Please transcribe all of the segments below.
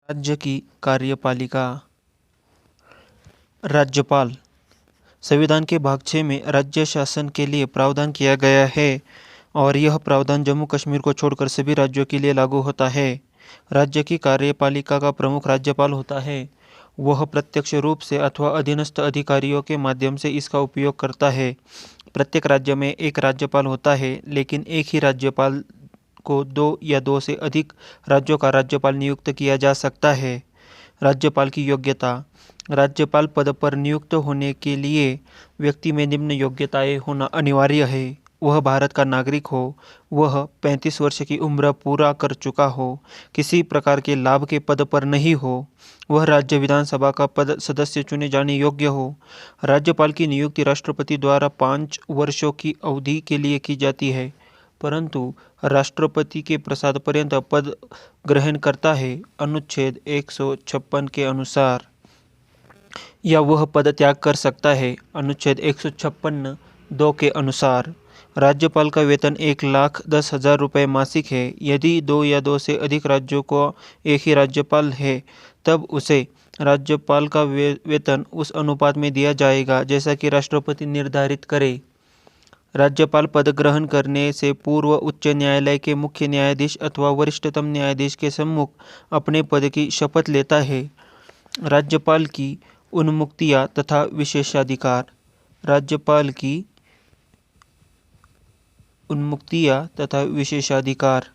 राज्य की कार्यपालिका। राज्यपाल। संविधान के भाग 6 में राज्य शासन के लिए प्रावधान किया गया है और यह प्रावधान जम्मू कश्मीर को छोड़कर सभी राज्यों के लिए लागू होता है। राज्य की कार्यपालिका का प्रमुख राज्यपाल होता है। वह प्रत्यक्ष रूप से अथवा अधीनस्थ अधिकारियों के माध्यम से इसका उपयोग करता है। प्रत्येक राज्य में एक राज्यपाल होता है, लेकिन एक ही राज्यपाल को 2 या 2 से अधिक राज्यों का राज्यपाल नियुक्त किया जा सकता है। राज्यपाल की योग्यता। राज्यपाल पद पर नियुक्त होने के लिए व्यक्ति में निम्न योग्यताएं होना अनिवार्य है। वह भारत का नागरिक हो, वह 35 वर्ष की उम्र पूरा कर चुका हो, किसी प्रकार के लाभ के पद पर नहीं हो, वह राज्य विधानसभा का पद सदस्य चुने जाने योग्य हो। राज्यपाल की नियुक्ति राष्ट्रपति द्वारा 5 वर्षों की अवधि के लिए की जाती है, परंतु राष्ट्रपति के प्रसाद पर्यंत पद ग्रहण करता है, अनुच्छेद 156 के अनुसार, या वह पद त्याग कर सकता है, अनुच्छेद 156(2) के अनुसार। राज्यपाल का वेतन 1,10,000 रुपये मासिक है। यदि 2 या 2 से अधिक राज्यों को एक ही राज्यपाल है, तब उसे राज्यपाल का वेतन उस अनुपात में दिया जाएगा जैसा कि राष्ट्रपति निर्धारित करे। राज्यपाल पद ग्रहण करने से पूर्व उच्च न्यायालय के मुख्य न्यायाधीश अथवा वरिष्ठतम न्यायाधीश के सम्मुख अपने पद की शपथ लेता है। राज्यपाल की उन्मुक्तियां तथा विशेषाधिकार। राज्यपाल की उन्मुक्तियां तथा विशेषाधिकार।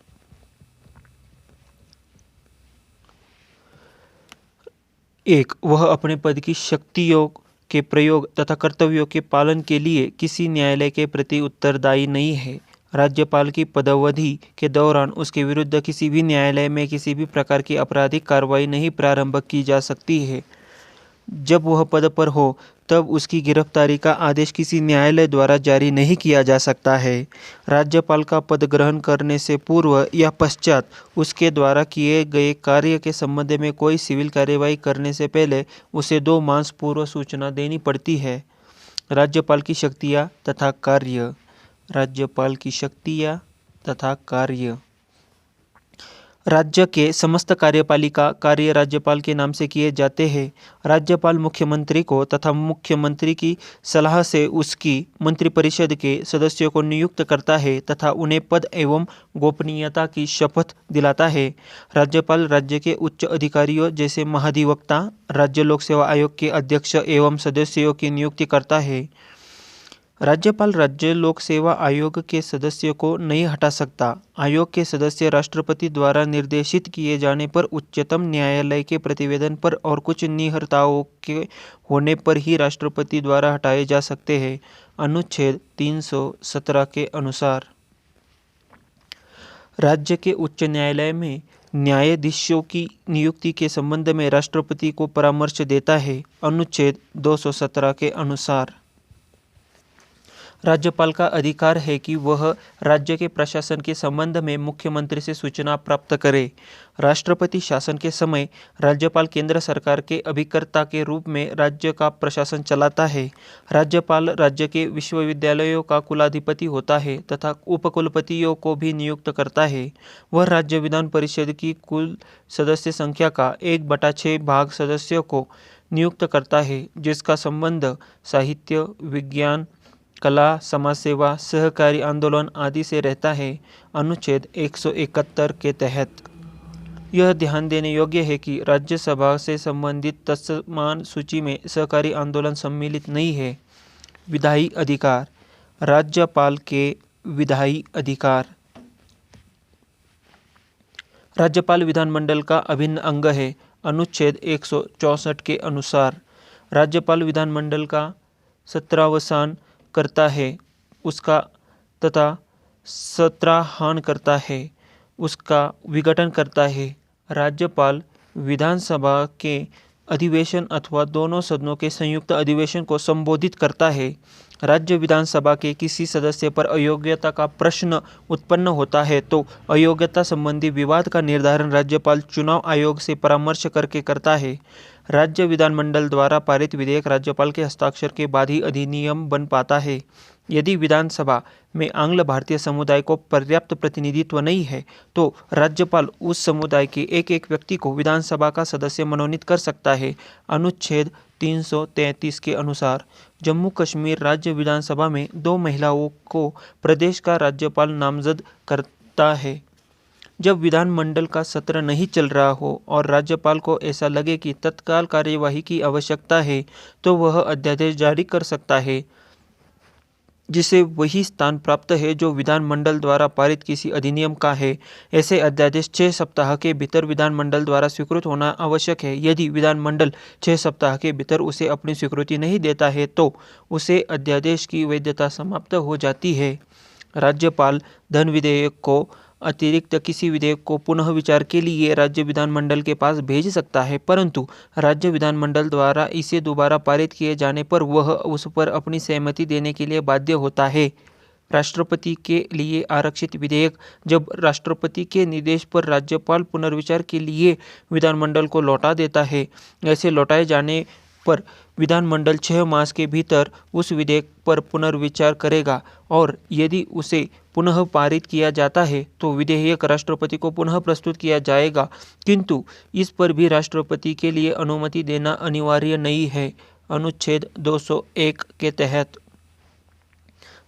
1. वह अपने पद की शक्तियों के प्रयोग तथा कर्तव्यों के पालन के लिए किसी न्यायालय के प्रति उत्तरदायी नहीं है। राज्यपाल की पदावधि के दौरान उसके विरुद्ध किसी भी न्यायालय में किसी भी प्रकार की आपराधिक कार्रवाई नहीं प्रारंभ की जा सकती है। जब वह पद पर हो, तब उसकी गिरफ्तारी का आदेश किसी न्यायालय द्वारा जारी नहीं किया जा सकता है। राज्यपाल का पद ग्रहण करने से पूर्व या पश्चात उसके द्वारा किए गए कार्य के संबंध में कोई सिविल कार्यवाही करने से पहले उसे 2 मास पूर्व सूचना देनी पड़ती है। राज्यपाल की शक्तियाँ तथा कार्य। राज्यपाल की शक्तियाँ तथा कार्य। राज्य के समस्त कार्यपालिका कार्य राज्यपाल के नाम से किए जाते हैं। राज्यपाल मुख्यमंत्री को तथा मुख्यमंत्री की सलाह से उसकी मंत्रिपरिषद के सदस्यों को नियुक्त करता है तथा उन्हें पद एवं गोपनीयता की शपथ दिलाता है। राज्यपाल राज्य के उच्च अधिकारियों जैसे महाधिवक्ता, राज्य लोक सेवा आयोग के अध्यक्ष एवं सदस्यों की नियुक्ति करता है। राज्यपाल राज्य लोक सेवा आयोग के सदस्य को नहीं हटा सकता। आयोग के सदस्य राष्ट्रपति द्वारा निर्देशित किए जाने पर, उच्चतम न्यायालय के प्रतिवेदन पर और कुछ निहरताओं के होने पर ही राष्ट्रपति द्वारा हटाए जा सकते हैं, अनुच्छेद 317 के अनुसार। राज्य के उच्च न्यायालय में न्यायाधीशों की नियुक्ति के संबंध में राष्ट्रपति को परामर्श देता है, अनुच्छेद 217 के अनुसार। राज्यपाल का अधिकार है कि वह राज्य के प्रशासन के संबंध में मुख्यमंत्री से सूचना प्राप्त करे। राष्ट्रपति शासन के समय राज्यपाल केंद्र सरकार के अभिकर्ता के रूप में राज्य का प्रशासन चलाता है। राज्यपाल राज्य के विश्वविद्यालयों का कुलाधिपति होता है तथा उपकुलपतियों को भी नियुक्त करता है। वह राज्य विधान परिषद की कुल सदस्य संख्या का 1/6 भाग सदस्यों को नियुक्त करता है, जिसका संबंध साहित्य, विज्ञान, कला, समाज सेवा, सहकारी आंदोलन आदि से रहता है, अनुच्छेद 171 के तहत। यह ध्यान देने योग्य है कि राज्यसभा से संबंधित तत्समान सूची में सहकारी आंदोलन सम्मिलित नहीं है। विधायी अधिकार। राज्यपाल के विधायी अधिकार। राज्यपाल विधानमंडल का अभिन्न अंग है, अनुच्छेद 164 के अनुसार। राज्यपाल विधानमंडल का सत्रावसान करता है, उसका तथा सत्राहन करता है, उसका विघटन करता है। राज्यपाल विधानसभा के अधिवेशन अथवा दोनों सदनों के संयुक्त अधिवेशन को संबोधित करता है। राज्य विधानसभा के किसी सदस्य पर अयोग्यता का प्रश्न उत्पन्न होता है तो अयोग्यता संबंधी विवाद का निर्धारण राज्यपाल चुनाव आयोग से परामर्श करके करता है। राज्य विधानमंडल द्वारा पारित विधेयक राज्यपाल के हस्ताक्षर के बाद ही अधिनियम बन पाता है। यदि विधानसभा में आंग्ल भारतीय समुदाय को पर्याप्त प्रतिनिधित्व नहीं है तो राज्यपाल उस समुदाय के एक एक व्यक्ति को विधानसभा का सदस्य मनोनीत कर सकता है। अनुच्छेद 333 के अनुसार जम्मू कश्मीर राज्य विधानसभा में 2 महिलाओं को प्रदेश का राज्यपाल नामजद करता है। जब विधानमंडल का सत्र नहीं चल रहा हो और राज्यपाल को ऐसा लगे कि तत्काल कार्यवाही की आवश्यकता है तो वह अध्यादेश जारी कर सकता है जिसे वही स्थान प्राप्त है जो विधानमंडल द्वारा पारित किसी अधिनियम का है। ऐसे अध्यादेश 6 सप्ताह के भीतर विधानमंडल द्वारा स्वीकृत होना आवश्यक है। यदि विधानमंडल 6 सप्ताह के भीतर उसे अपनी स्वीकृति नहीं देता है तो उसे अध्यादेश की वैधता समाप्त हो जाती है। राज्यपाल धन विधेयक को अतिरिक्त किसी विधेयक को पुनः विचार के लिए राज्य विधानमंडल के पास भेज सकता है, परंतु राज्य विधानमंडल द्वारा इसे दोबारा पारित किए जाने पर वह उस पर अपनी सहमति देने के लिए बाध्य होता है। राष्ट्रपति के लिए आरक्षित विधेयक जब राष्ट्रपति के निर्देश पर राज्यपाल पुनर्विचार के लिए विधानमंडल को लौटा देता है। ऐसे लौटाए जाने पर विधानमंडल 6 मास के भीतर उस विधेयक पर पुनर्विचार करेगा और यदि उसे पुनः पारित किया जाता है तो विधेयक राष्ट्रपति को पुनः प्रस्तुत किया जाएगा, किंतु इस पर भी राष्ट्रपति के लिए अनुमति देना अनिवार्य नहीं है। अनुच्छेद 201 के तहत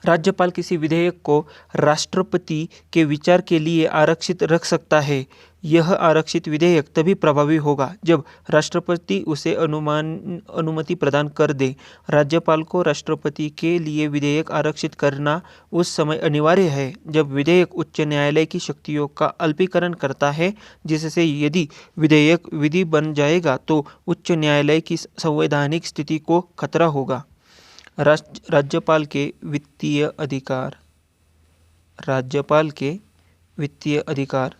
राज्यपाल किसी विधेयक को राष्ट्रपति के विचार के लिए आरक्षित रख सकता है। यह आरक्षित विधेयक तभी प्रभावी होगा जब राष्ट्रपति उसे अनुमति प्रदान कर दे। राज्यपाल को राष्ट्रपति के लिए विधेयक आरक्षित करना उस समय अनिवार्य है जब विधेयक उच्च न्यायालय की शक्तियों का अल्पीकरण करता है, जिससे यदि विधेयक विधि बन जाएगा तो उच्च न्यायालय की संवैधानिक स्थिति को खतरा होगा। राज्यपाल के वित्तीय अधिकार। राज्यपाल के वित्तीय अधिकार।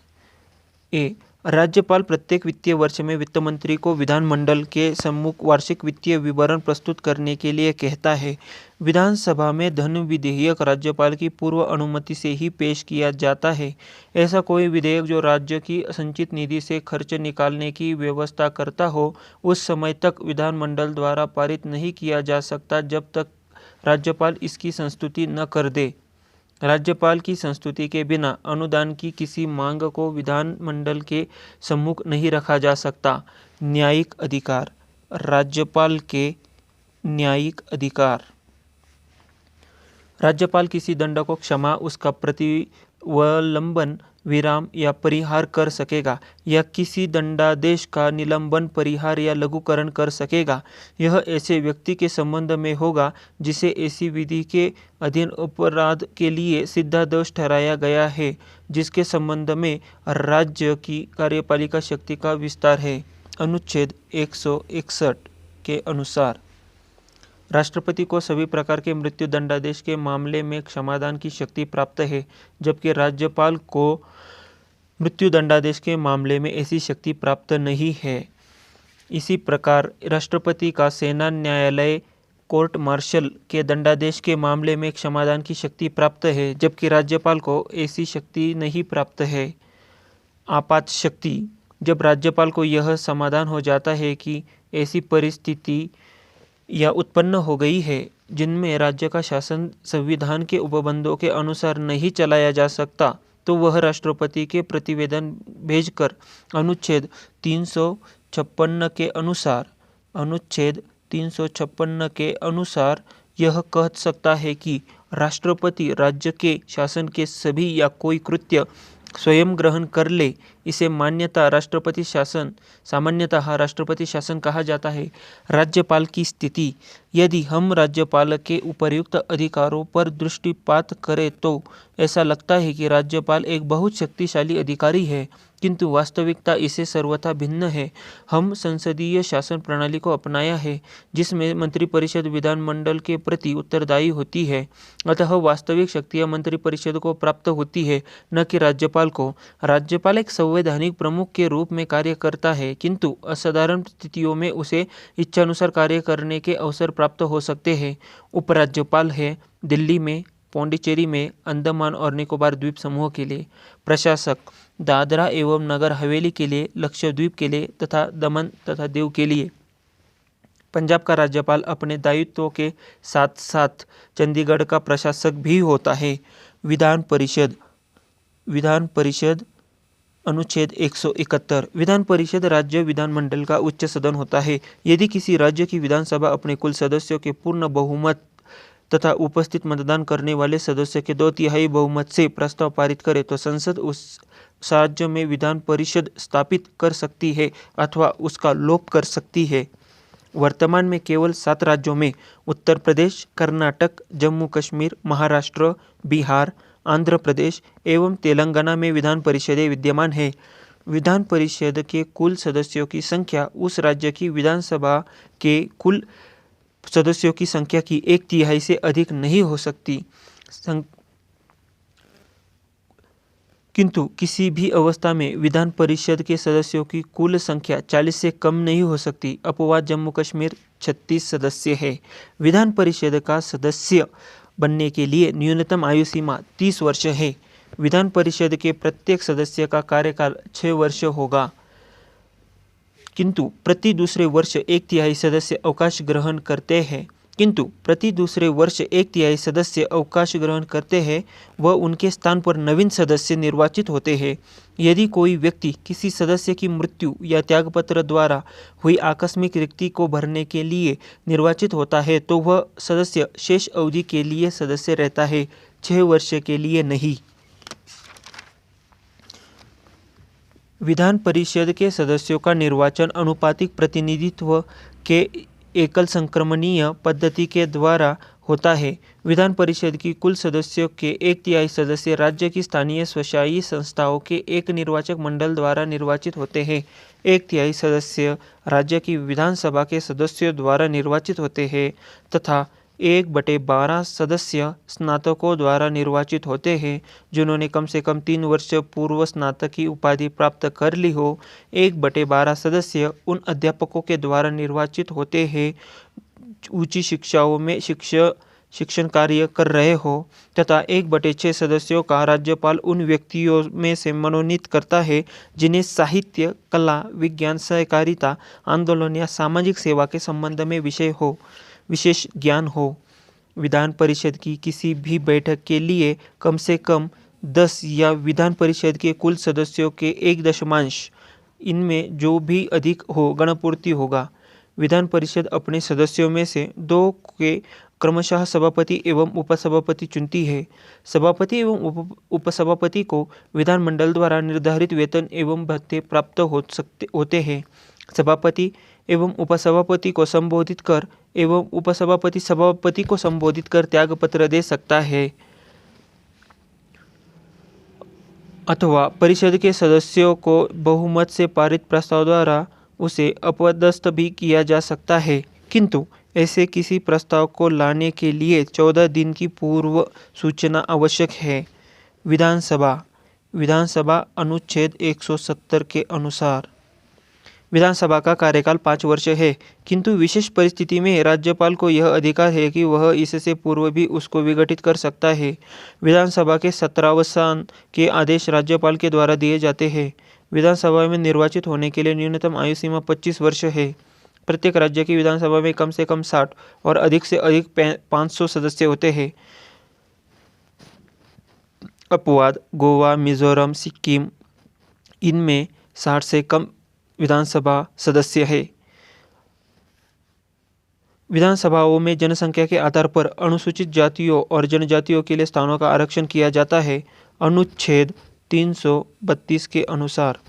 राज्यपाल प्रत्येक वित्तीय वर्ष में वित्त मंत्री को विधानमंडल के सम्मुख वार्षिक वित्तीय विवरण प्रस्तुत करने के लिए कहता है। विधानसभा में धन विधेयक राज्यपाल की पूर्व अनुमति से ही पेश किया जाता है। ऐसा कोई विधेयक जो राज्य की संचित निधि से खर्च निकालने की व्यवस्था करता हो उस समय तक विधानमंडल द्वारा पारित नहीं किया जा सकता जब तक राज्यपाल इसकी संस्तुति न कर दे। राज्यपाल की संस्तुति के बिना अनुदान की किसी मांग को विधानमंडल के सम्मुख नहीं रखा जा सकता। न्यायिक अधिकार। राज्यपाल के न्यायिक अधिकार। राज्यपाल किसी दंड को क्षमा, उसका प्रतिवलंबन, विराम या परिहार कर सकेगा या किसी दंडादेश का निलंबन, परिहार या लघुकरण कर सकेगा। यह ऐसे व्यक्ति के संबंध में होगा जिसे ऐसी विधि के अधीन अपराध के लिए सीधा दोष ठहराया गया है जिसके संबंध में राज्य की कार्यपालिका शक्ति का विस्तार है। अनुच्छेद 161 के अनुसार राष्ट्रपति को सभी प्रकार के मृत्यु दंडादेश के मामले में क्षमादान की शक्ति प्राप्त है, जबकि राज्यपाल को मृत्यु दंडादेश के मामले में ऐसी शक्ति प्राप्त नहीं है। इसी प्रकार राष्ट्रपति का सेना न्यायालय कोर्ट मार्शल के दंडादेश के मामले में क्षमादान की शक्ति प्राप्त है, जबकि राज्यपाल को ऐसी शक्ति नहीं प्राप्त है। आपात शक्ति। जब राज्यपाल को यह समाधान हो जाता है कि ऐसी परिस्थिति या उत्पन्न हो गई है जिनमें राज्य का शासन संविधान के उपबंधों के अनुसार नहीं चलाया जा सकता, तो वह राष्ट्रपति के प्रतिवेदन भेजकर अनुच्छेद 356 के अनुसार यह कह सकता है कि राष्ट्रपति राज्य के शासन के सभी या कोई कृत्य स्वयं ग्रहण कर ले। इसे सामान्यतः राष्ट्रपति शासन कहा जाता है। राज्यपाल की स्थिति। यदि हम राज्यपाल के उपर्युक्त अधिकारों पर दृष्टिपात करें तो ऐसा लगता है कि राज्यपाल एक बहुत शक्तिशाली अधिकारी है, किंतु वास्तविकता इससे सर्वथा भिन्न है। हम संसदीय शासन प्रणाली को अपनाया है जिसमें मंत्रिपरिषद विधानमंडल के प्रति उत्तरदायी होती है, अतः वास्तविक शक्तियाँ मंत्रिपरिषद को प्राप्त होती है, न कि राज्यपाल को। राज्यपाल एक संवैधानिक प्रमुख के रूप में कार्य करता है, किंतु असाधारण स्थितियों में उसे इच्छानुसार कार्य करने के अवसर प्राप्त हो सकते हैं। उपराज्यपाल है दिल्ली में, पौंडीचेरी में, अंडमान और निकोबार द्वीप समूह के लिए। प्रशासक दादरा एवं नगर हवेली के लिए, लक्षद्वीप के लिए तथा दमन तथा दीव के लिए। पंजाब का राज्यपाल अपने दायित्वों के साथ साथ चंडीगढ़ का प्रशासक भी होता है। विधान परिषद अनुच्छेद 171। विधान परिषद राज्य विधानमंडल का उच्च सदन होता है। यदि किसी राज्य की विधानसभा अपने कुल सदस्यों के पूर्ण बहुमत तथा उपस्थित मतदान करने वाले सदस्यों के 2/3 बहुमत से प्रस्ताव पारित करे तो संसद उस राज्य में विधान परिषद स्थापित कर सकती है अथवा उसका लोप कर सकती है। वर्तमान में केवल 7 राज्यों में उत्तर प्रदेश, कर्नाटक, जम्मू कश्मीर, महाराष्ट्र, बिहार, आंध्र प्रदेश एवं तेलंगाना में विधान परिषदें विद्यमान है। विधान परिषद के कुल सदस्यों की संख्या उस राज्य की विधानसभा के कुल सदस्यों की संख्या की 1/3 से अधिक नहीं हो सकती, किंतु किसी भी अवस्था में विधान परिषद के सदस्यों की कुल संख्या 40 से कम नहीं हो सकती। अपवाद जम्मू कश्मीर 36 सदस्य है। विधान परिषद का सदस्य बनने के लिए न्यूनतम आयु सीमा 30 वर्ष है। विधान परिषद के प्रत्येक सदस्य का कार्यकाल 6 वर्ष होगा, किंतु प्रति दूसरे वर्ष 1/3 सदस्य अवकाश ग्रहण करते हैं व उनके स्थान पर नवीन सदस्य निर्वाचित होते हैं। यदि कोई व्यक्ति किसी सदस्य की मृत्यु या त्यागपत्र द्वारा हुई आकस्मिक रिक्ति को भरने के लिए निर्वाचित होता है तो वह सदस्य शेष अवधि के लिए सदस्य रहता है, 6 वर्ष के लिए नहीं। विधान परिषद के सदस्यों का निर्वाचन अनुपातिक प्रतिनिधित्व के एकल संक्रमणीय पद्धति के द्वारा होता है। विधान परिषद की कुल सदस्यों के 1/3 सदस्य राज्य की स्थानीय स्वशासी संस्थाओं के एक निर्वाचक मंडल द्वारा निर्वाचित होते हैं। 1/3 सदस्य राज्य की विधानसभा के सदस्यों द्वारा निर्वाचित होते हैं तथा 1/12 सदस्य स्नातकों द्वारा निर्वाचित होते हैं जिन्होंने कम से कम 3 वर्ष पूर्व स्नातक की उपाधि प्राप्त कर ली हो। 1/12 सदस्य उन अध्यापकों के द्वारा निर्वाचित होते हैं ऊंची शिक्षाओं में शिक्षण कार्य कर रहे हो तथा 1/6 सदस्यों का राज्यपाल उन व्यक्तियों में से मनोनीत करता है जिन्हें साहित्य, कला, विज्ञान, सहकारिता, आंदोलन या सामाजिक सेवा के संबंध में विशेष ज्ञान हो। विधान परिषद की किसी भी बैठक के लिए कम से कम 10 या विधान परिषद के कुल सदस्यों के 1 इनमें जो भी अधिक हो गणपूर्ति होगा। विधान परिषद अपने सदस्यों में से 2 के क्रमशः सभापति एवं उपसभापति चुनती है। सभापति एवं उपसभापति को विधानमंडल द्वारा निर्धारित वेतन एवं भत्ते प्राप्त होते हैं। सभापति एवं उपसभापति को संबोधित कर एवं उपसभापति सभापति को संबोधित कर त्यागपत्र दे सकता है अथवा परिषद के सदस्यों को बहुमत से पारित प्रस्ताव द्वारा उसे अपदस्थ भी किया जा सकता है, किंतु ऐसे किसी प्रस्ताव को लाने के लिए 14 दिन की पूर्व सूचना आवश्यक है। विधानसभा अनुच्छेद 170 के अनुसार विधानसभा का कार्यकाल 5 वर्ष है, किंतु विशेष परिस्थिति में राज्यपाल को यह अधिकार है कि वह इससे पूर्व भी उसको विघटित कर सकता है। विधानसभा के सत्रावसान के आदेश राज्यपाल के द्वारा दिए जाते हैं। विधानसभा में निर्वाचित होने के लिए न्यूनतम आयु सीमा 25 वर्ष है। प्रत्येक राज्य की विधानसभा में कम से कम 60 और अधिक से अधिक 500 सदस्य होते हैं। अपवाद गोवा, मिजोरम, सिक्किम, इनमें 60 से कम विधानसभा सदस्य है। विधानसभाओं में जनसंख्या के आधार पर अनुसूचित जातियों और जनजातियों के लिए स्थानों का आरक्षण किया जाता है। अनुच्छेद 332 के अनुसार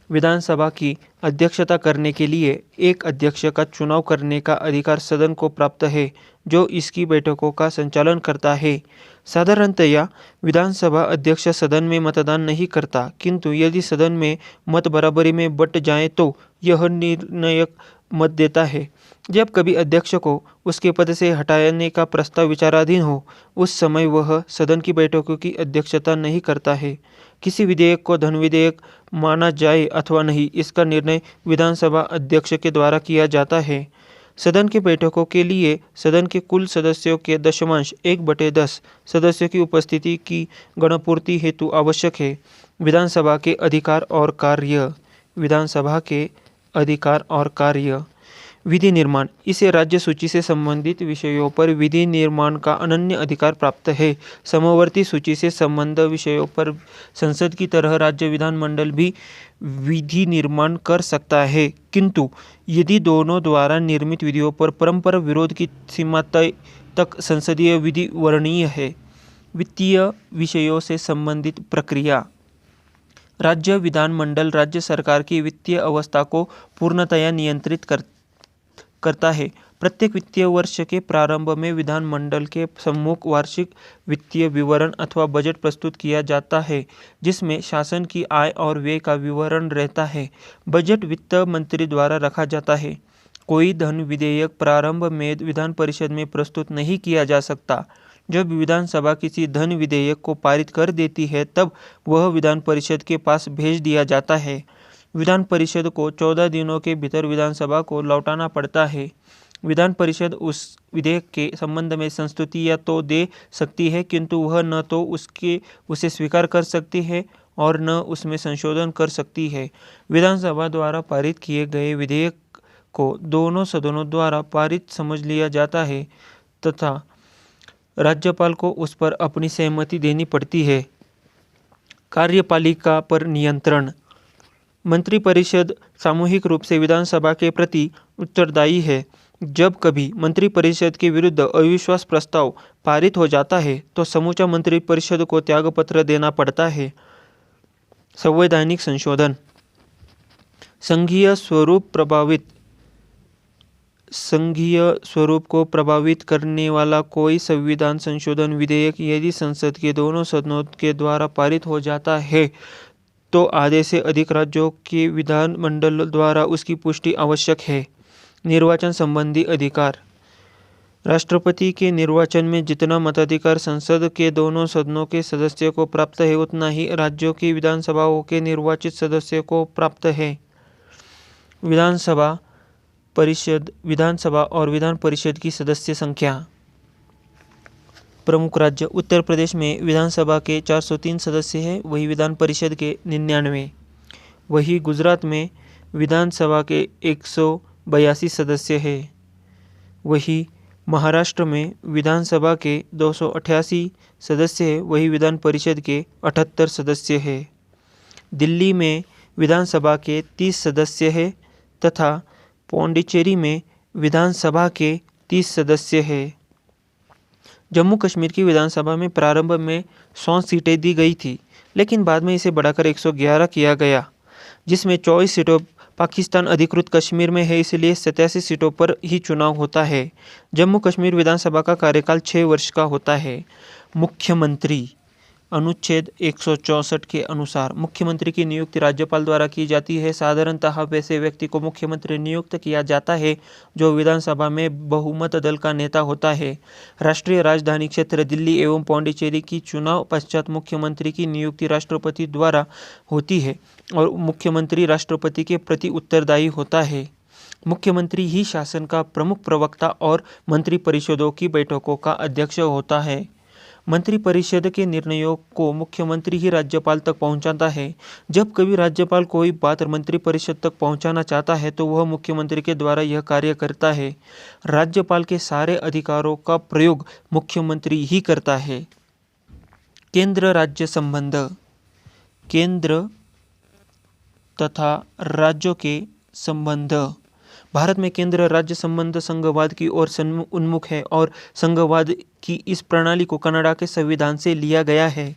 विधानसभा की अध्यक्षता करने के लिए एक अध्यक्ष का चुनाव करने का अधिकार सदन को प्राप्त है, जो इसकी बैठकों का संचालन करता है। साधारणतया विधानसभा अध्यक्ष सदन में मतदान नहीं करता, किंतु यदि सदन में मत बराबरी में बंट जाए तो यह निर्णायक मत देता है। जब कभी अध्यक्ष को उसके पद से हटाने का प्रस्ताव विचाराधीन हो, उस समय वह सदन की बैठकों की अध्यक्षता नहीं करता है। किसी विधेयक को धन विधेयक माना जाए अथवा नहीं, इसका निर्णय विधानसभा अध्यक्ष के द्वारा किया जाता है। सदन की बैठकों के लिए सदन के कुल सदस्यों के 1/10 सदस्यों की उपस्थिति की गणपूर्ति हेतु आवश्यक है। विधानसभा के अधिकार और कार्य। विधानसभा के अधिकार और कार्य। विधि निर्माण। इसे राज्य सूची से संबंधित विषयों पर विधि निर्माण का अनन्य अधिकार प्राप्त है। समवर्ती सूची से संबंध विषयों पर संसद की तरह राज्य विधानमंडल भी विधि निर्माण कर सकता है, किंतु यदि दोनों द्वारा निर्मित विधियों पर परस्पर विरोध की सीमा तक संसदीय विधि वर्णनीय है। वित्तीय विषयों से संबंधित प्रक्रिया। राज्य विधानमंडल राज्य सरकार की वित्तीय अवस्था को पूर्णतया नियंत्रित करता है। प्रत्येक वित्तीय वर्ष के प्रारंभ में विधानमंडल के सम्मुख वार्षिक वित्तीय विवरण अथवा बजट प्रस्तुत किया जाता है, जिसमें शासन की आय और व्यय का विवरण रहता है। बजट वित्त मंत्री द्वारा रखा जाता है। कोई धन विधेयक प्रारंभ में विधान परिषद में प्रस्तुत नहीं किया जा सकता। जब विधानसभा किसी धन विधेयक को पारित कर देती है, तब वह विधान परिषद के पास भेज दिया जाता है। विधान परिषद को 14 दिनों के भीतर विधानसभा को लौटाना पड़ता है। विधान परिषद उस विधेयक के संबंध में संस्तुतियां तो दे सकती है, किंतु वह न तो उसे स्वीकार कर सकती है और न उसमें संशोधन कर सकती है। विधानसभा द्वारा पारित किए गए विधेयक को दोनों सदनों द्वारा पारित समझ लिया जाता है तथा राज्यपाल को उस पर अपनी सहमति देनी पड़ती है। कार्यपालिका पर नियंत्रण। मंत्रिपरिषद सामूहिक रूप से विधानसभा के प्रति उत्तरदायी है। जब कभी मंत्रिपरिषद के विरुद्ध अविश्वास प्रस्ताव पारित हो जाता है, तो समूचा मंत्रिपरिषद को त्यागपत्र देना पड़ता है। संवैधानिक संशोधन। संघीय स्वरूप को प्रभावित करने वाला कोई संविधान संशोधन विधेयक यदि संसद के दोनों सदनों के द्वारा पारित हो जाता है, तो आधे से अधिक राज्यों के विधानमंडल द्वारा उसकी पुष्टि आवश्यक है। निर्वाचन संबंधी अधिकार। राष्ट्रपति के निर्वाचन में जितना मताधिकार संसद के दोनों सदनों के सदस्यों को प्राप्त है, उतना ही राज्यों की विधानसभाओं के निर्वाचित सदस्यों को प्राप्त है। विधानसभा और विधान परिषद की सदस्य संख्या। प्रमुख राज्य। उत्तर प्रदेश में विधानसभा के 403 सदस्य हैं, वही विधान परिषद के 99। वही गुजरात में विधानसभा के 182 सदस्य हैं। वही महाराष्ट्र में विधानसभा के 288 सदस्य हैं, वही विधान परिषद के 78 सदस्य हैं। दिल्ली में विधानसभा के 30 सदस्य हैं तथा पौंडीचेरी में विधानसभा के 30 सदस्य हैं। जम्मू कश्मीर की विधानसभा में प्रारंभ में 100 सीटें दी गई थी, लेकिन बाद में इसे बढ़ाकर 111 किया गया, जिसमें 24 सीटों पाकिस्तान अधिकृत कश्मीर में है, इसलिए 87 सीटों पर ही चुनाव होता है। जम्मू कश्मीर विधानसभा का कार्यकाल 6 वर्ष का होता है। मुख्यमंत्री। अनुच्छेद 164 के अनुसार मुख्यमंत्री की नियुक्ति राज्यपाल द्वारा की जाती है। साधारणतः वैसे व्यक्ति को मुख्यमंत्री नियुक्त किया जाता है जो विधानसभा में बहुमत दल का नेता होता है। राष्ट्रीय राजधानी क्षेत्र दिल्ली एवं पौंडीचेरी की चुनाव पश्चात मुख्यमंत्री की नियुक्ति राष्ट्रपति द्वारा होती है और मुख्यमंत्री राष्ट्रपति के प्रति उत्तरदायी होता है। मुख्यमंत्री ही शासन का प्रमुख प्रवक्ता और मंत्रिपरिषदों की बैठकों का अध्यक्ष होता है। मंत्रिपरिषद के निर्णयों को मुख्यमंत्री ही राज्यपाल तक पहुंचाता है। जब कभी राज्यपाल कोई बात मंत्रिपरिषद तक पहुंचाना चाहता है, तो वह मुख्यमंत्री के द्वारा यह कार्य करता है। राज्यपाल के सारे अधिकारों का प्रयोग मुख्यमंत्री ही करता है। केंद्र राज्य संबंध। केंद्र तथा राज्यों के संबंध। भारत में केंद्र राज्य संबंध संघवाद की ओर उन्मुख है और संघवाद की इस प्रणाली को कनाडा के संविधान से लिया गया है।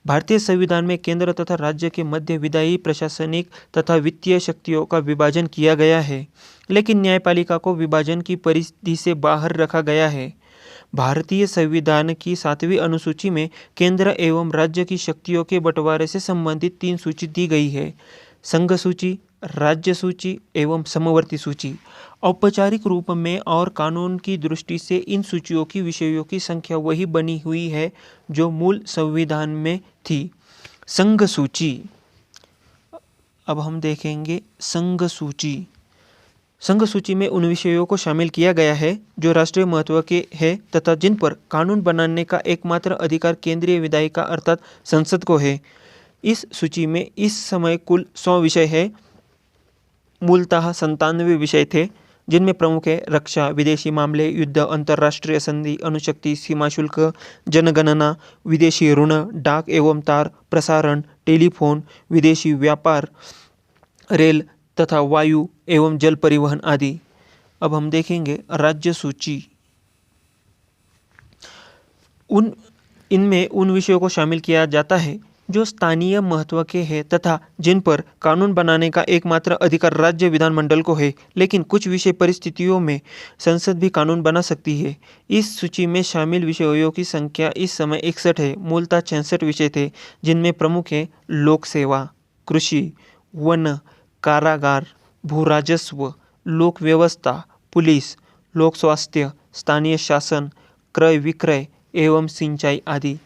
भारतीय संविधान में केंद्र तथा राज्य के मध्य विधायी, प्रशासनिक तथा वित्तीय शक्तियों का विभाजन किया गया है, लेकिन न्यायपालिका को विभाजन की परिधि से बाहर रखा गया है। भारतीय संविधान की 7वीं अनुसूची में केंद्र एवं राज्य की शक्तियों के बंटवारे से संबंधित 3 सूची दी गई है: संघ सूची, राज्य सूची एवं समवर्ती सूची। औपचारिक रूप में और कानून की दृष्टि से इन सूचियों की विषयों की संख्या वही बनी हुई है जो मूल संविधान में थी। संघ सूची। अब हम देखेंगे संघ सूची। संघ सूची में उन विषयों को शामिल किया गया है जो राष्ट्रीय महत्व के हैं तथा जिन पर कानून बनाने का एकमात्र अधिकार केंद्रीय विधायिका अर्थात संसद को है। इस सूची में इस समय कुल 100 विषय है। मूलतः 97 विषय थे, जिनमें प्रमुख है रक्षा, विदेशी मामले, युद्ध, अंतर्राष्ट्रीय संधि, अणुशक्ति, सीमा शुल्क, जनगणना, विदेशी ऋण, डाक एवं तार प्रसारण, टेलीफोन, विदेशी व्यापार, रेल तथा वायु एवं जल परिवहन आदि। अब हम देखेंगे राज्य सूची। इनमें उन विषयों को शामिल किया जाता है जो स्थानीय महत्व के हैं तथा जिन पर कानून बनाने का एकमात्र अधिकार राज्य विधानमंडल को है, लेकिन कुछ विषय परिस्थितियों में संसद भी कानून बना सकती है। इस सूची में शामिल विषयों की संख्या इस समय 61 है। मूलतः 66 विषय थे, जिनमें प्रमुख है लोक सेवा, कृषि, वन, कारागार, भू राजस्व, लोक व्यवस्था, पुलिस, लोक स्वास्थ्य, स्थानीय शासन, क्रय विक्रय एवं सिंचाई आदि।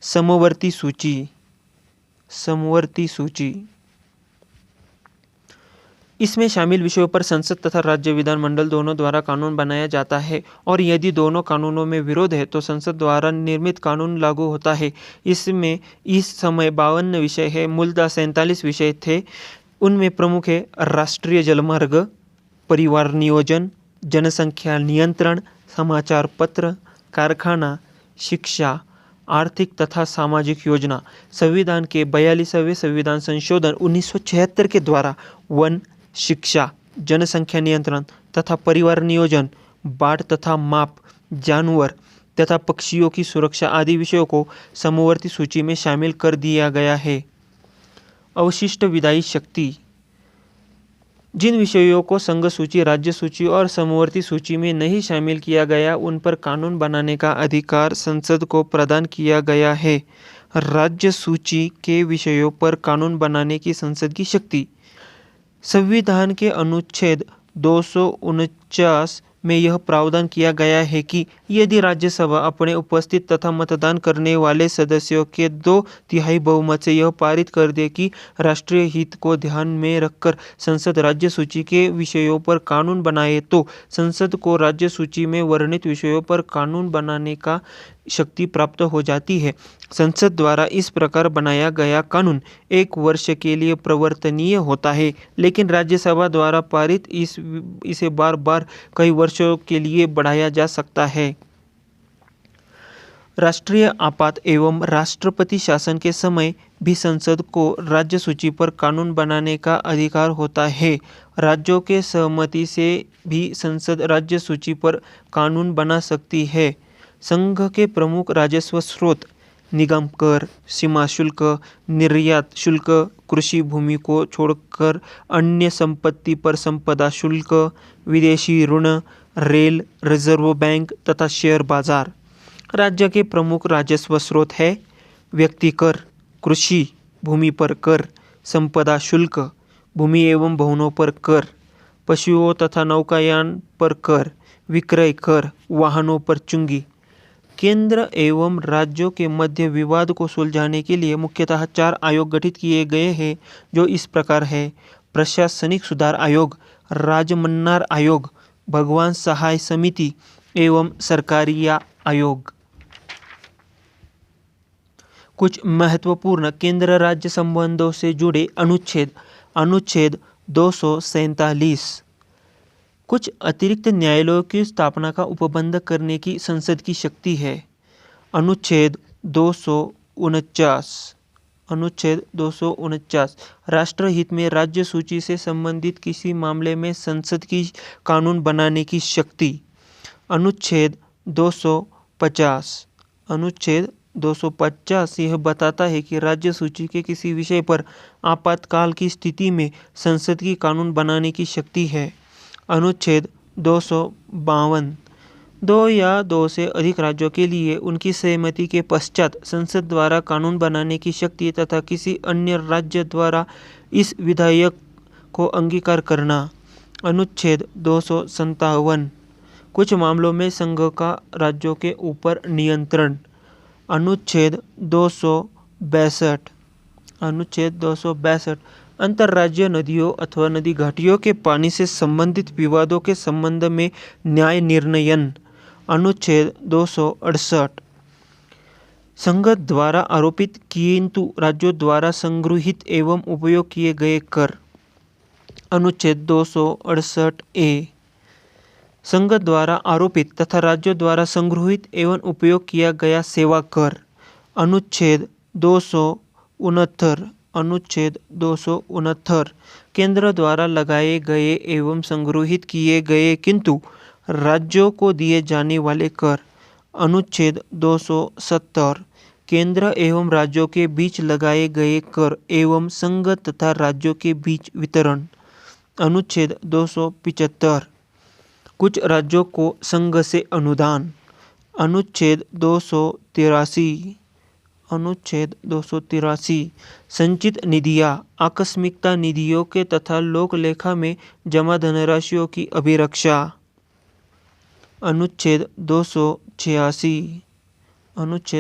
समवर्ती सूची। समवर्ती सूची इसमें शामिल विषयों पर संसद तथा राज्य विधानमंडल दोनों द्वारा कानून बनाया जाता है और यदि दोनों कानूनों में विरोध है तो संसद द्वारा निर्मित कानून लागू होता है। इसमें इस समय 52 विषय है। मूलतः 47 विषय थे। उनमें प्रमुख है राष्ट्रीय जलमार्ग, परिवार नियोजन, जनसंख्या नियंत्रण, समाचार पत्र, कारखाना, शिक्षा, आर्थिक तथा सामाजिक योजना। संविधान के 42वें संविधान संशोधन 1976 के द्वारा वन, शिक्षा, जनसंख्या नियंत्रण तथा परिवार नियोजन, बाढ़ तथा माप, जानवर तथा पक्षियों की सुरक्षा आदि विषयों को समवर्ती सूची में शामिल कर दिया गया है। अवशिष्ट विधायी शक्ति। जिन विषयों को संघ सूची, राज्य सूची और समवर्ती सूची में नहीं शामिल किया गया, उन पर कानून बनाने का अधिकार संसद को प्रदान किया गया है। राज्य सूची के विषयों पर कानून बनाने की संसद की शक्ति। संविधान के अनुच्छेद 249 में यह प्रावधान किया गया है कि यदि राज्यसभा अपने उपस्थित तथा मतदान करने वाले सदस्यों के 2/3 बहुमत से यह पारित कर दे कि राष्ट्रीय हित को ध्यान में रखकर संसद राज्य सूची के विषयों पर कानून बनाए, तो संसद को राज्य सूची में वर्णित विषयों पर कानून बनाने का शक्ति प्राप्त हो जाती है। संसद द्वारा इस प्रकार बनाया गया कानून 1 वर्ष के लिए प्रवर्तनीय होता है, लेकिन राज्यसभा द्वारा पारित इसे बार बार कई वर्षों के लिए बढ़ाया जा सकता है। राष्ट्रीय आपात एवं राष्ट्रपति शासन के समय भी संसद को राज्य सूची पर कानून बनाने का अधिकार होता है। राज्यों के सहमति से भी संसद राज्य सूची पर कानून बना सकती है। संघ के प्रमुख राजस्व स्रोत निगम कर, सीमा शुल्क, निर्यात शुल्क, कृषि भूमि को छोड़कर अन्य संपत्ति पर संपदा शुल्क, विदेशी ऋण, रेल, रिजर्व बैंक तथा शेयर बाजार। राज्य के प्रमुख राजस्व स्रोत है व्यक्ति कर, कृषि भूमि पर कर, संपदा शुल्क, भूमि एवं भवनों पर कर, पशुओं तथा नौकायान पर कर, विक्रय कर, वाहनों पर चुंगी। केंद्र एवं राज्यों के मध्य विवाद को सुलझाने के लिए मुख्यतः 4 आयोग गठित किए गए हैं, जो इस प्रकार है: प्रशासनिक सुधार आयोग, राजमन्नार आयोग, भगवान सहाय समिति एवं सरकारिया आयोग। कुछ महत्वपूर्ण केंद्र राज्य संबंधों से जुड़े अनुच्छेद 247। कुछ अतिरिक्त न्यायालयों की स्थापना का उपबंध करने की संसद की शक्ति है। अनुच्छेद 249। अनुच्छेद 249 राष्ट्रहित में राज्य सूची से संबंधित किसी मामले में संसद की कानून बनाने की शक्ति। अनुच्छेद 250। अनुच्छेद 250 यह बताता है कि राज्य सूची के किसी विषय पर आपातकाल की स्थिति में संसद की कानून बनाने की शक्ति है। अनुच्छेद 252 2 या 2 से अधिक राज्यों के लिए उनकी सहमति के पश्चात संसद द्वारा कानून बनाने की शक्ति तथा किसी अन्य राज्य द्वारा इस विधेयक को अंगीकार करना। अनुच्छेद 257 कुछ मामलों में संघ का राज्यों के ऊपर नियंत्रण। अनुच्छेद 262 अनुच्छेद 262 अंतर्राज्यीय नदियों अथवा नदी घाटियों के पानी से संबंधित विवादों के संबंध में न्याय निर्णयन। अनुच्छेद 268 संघ द्वारा आरोपित किंतु राज्यों द्वारा संगृहीत एवं उपयोग किए गए कर। अनुच्छेद 268 ए संघ द्वारा आरोपित तथा राज्यों द्वारा संगृहीत एवं उपयोग किया गया सेवा कर। अनुच्छेद 269 केंद्र द्वारा लगाए गए एवं संगृहीत किए गए किंतु राज्यों को दिए जाने वाले कर। अनुच्छेद 270 केंद्र एवं राज्यों के बीच लगाए गए कर एवं संघ तथा राज्यों के बीच वितरण। अनुच्छेद 275 कुछ राज्यों को संघ से अनुदान। अनुच्छेद 283 संचित निधियां आकस्मिकता निधियों के तथा लोक लेखा में जमा धनराशियों की अभिरक्षा। अनुच्छेद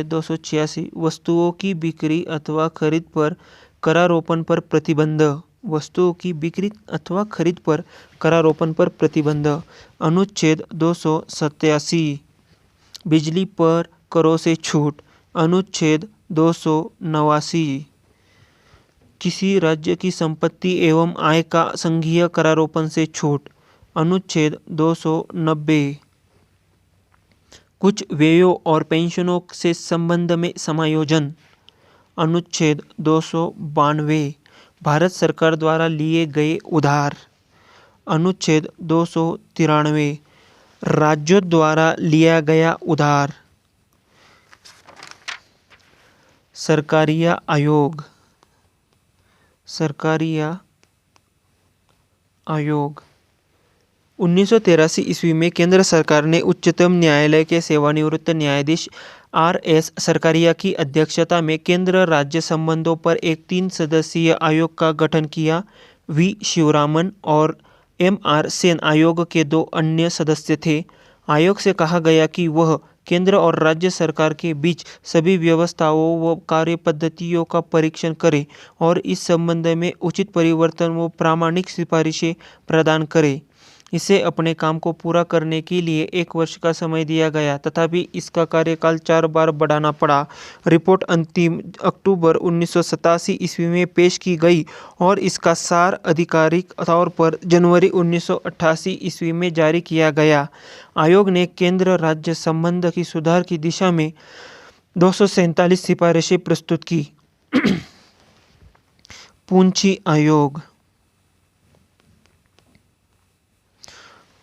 286 वस्तुओं की बिक्री अथवा खरीद पर करारोपण पर प्रतिबंध। वस्तुओं की बिक्री अथवा खरीद पर करारोपण पर प्रतिबंध। अनुच्छेद 287 बिजली पर करों से छूट। अनुच्छेद 289 किसी राज्य की संपत्ति एवं आय का संघीय करारोपण से छूट। अनुच्छेद 290 कुछ व्ययों और पेंशनों से संबंध में समायोजन। अनुच्छेद 292 भारत सरकार द्वारा लिए गए उधार। अनुच्छेद 293 राज्यों द्वारा लिया गया उधार। सरकारिया आयोग 1983 ईस्वी में केंद्र सरकार ने उच्चतम न्यायालय के सेवानिवृत्त न्यायाधीश R.S. सरकारिया की अध्यक्षता में केंद्र राज्य संबंधों पर एक 3 सदस्यीय आयोग का गठन किया। V. शिवरामन और M.R. सेन आयोग के 2 अन्य सदस्य थे। आयोग से कहा गया कि वह केंद्र और राज्य सरकार के बीच सभी व्यवस्थाओं व कार्य पद्धतियों का परीक्षण करे और इस संबंध में उचित परिवर्तन व प्रामाणिक सिफारिशें प्रदान करे। इसे अपने काम को पूरा करने के लिए 1 वर्ष का समय दिया गया, तथापि इसका कार्यकाल 4 बार बढ़ाना पड़ा। रिपोर्ट अंतिम अक्टूबर 1987 ईस्वी में पेश की गई और इसका सार आधिकारिक तौर पर जनवरी 1988 ईस्वी में जारी किया गया। आयोग ने केंद्र राज्य संबंध की सुधार की दिशा में 247 सिफारिशें प्रस्तुत की।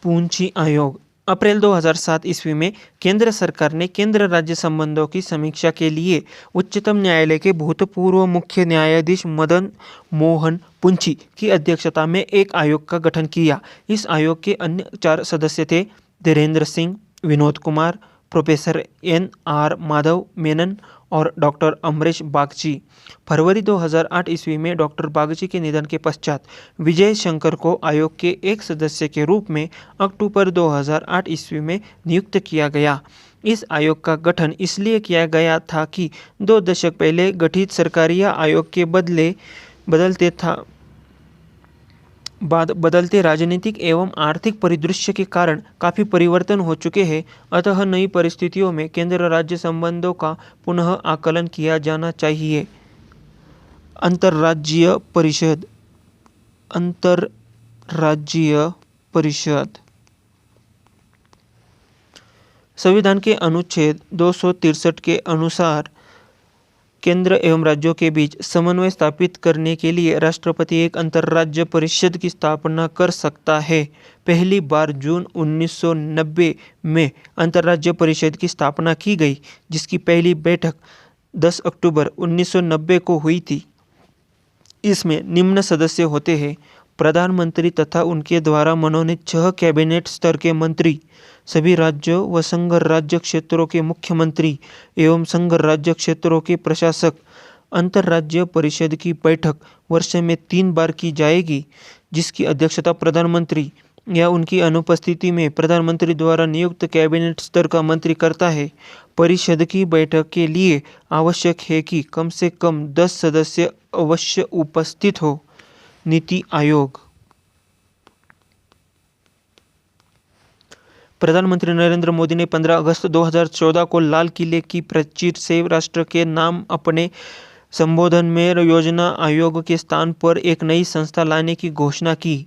पूंछी आयोग अप्रैल 2007 ईस्वी में केंद्र सरकार ने केंद्र राज्य संबंधों की समीक्षा के लिए उच्चतम न्यायालय के भूतपूर्व मुख्य न्यायाधीश मदन मोहन पूंछी की अध्यक्षता में एक आयोग का गठन किया। इस आयोग के अन्य 4 सदस्य थे धीरेन्द्र सिंह, विनोद कुमार, प्रोफेसर N.R. माधव मेनन और डॉक्टर अमरीश बागची। फरवरी 2008 ईस्वी में डॉक्टर बागची के निधन के पश्चात विजय शंकर को आयोग के एक सदस्य के रूप में अक्टूबर 2008 ईस्वी में नियुक्त किया गया। इस आयोग का गठन इसलिए किया गया था कि 2 दशक पहले गठित सरकारिया आयोग के बदलते राजनीतिक एवं आर्थिक परिदृश्य के कारण काफ़ी परिवर्तन हो चुके हैं। अतः नई परिस्थितियों में केंद्र राज्य संबंधों का पुनः आकलन किया जाना चाहिए। अंतर्राज्यीय परिषद संविधान के अनुच्छेद 263 के अनुसार केंद्र एवं राज्यों के बीच समन्वय स्थापित करने के लिए राष्ट्रपति एक अंतर्राज्य परिषद की स्थापना कर सकता है। पहली बार जून 1990 में अंतर्राज्य परिषद की स्थापना की गई, जिसकी पहली बैठक 10 अक्टूबर 1990 को हुई थी। इसमें निम्न सदस्य होते हैं: प्रधानमंत्री तथा उनके द्वारा मनोनीत 6 कैबिनेट स्तर के मंत्री, सभी राज्यों व संघ राज्य क्षेत्रों के मुख्यमंत्री एवं संघ राज्य क्षेत्रों के प्रशासक। अंतर्राज्यीय परिषद की बैठक वर्ष में 3 बार की जाएगी, जिसकी अध्यक्षता प्रधानमंत्री या उनकी अनुपस्थिति में प्रधानमंत्री द्वारा नियुक्त कैबिनेट स्तर का मंत्री करता है। परिषद की बैठक के लिए आवश्यक है कि कम से कम 10 सदस्य अवश्य उपस्थित हो। नीति आयोग। प्रधानमंत्री नरेंद्र मोदी ने 15 अगस्त 2014 को लाल किले की प्राचीर से राष्ट्र के नाम अपने संबोधन में योजना आयोग के स्थान पर एक नई संस्था लाने की घोषणा की।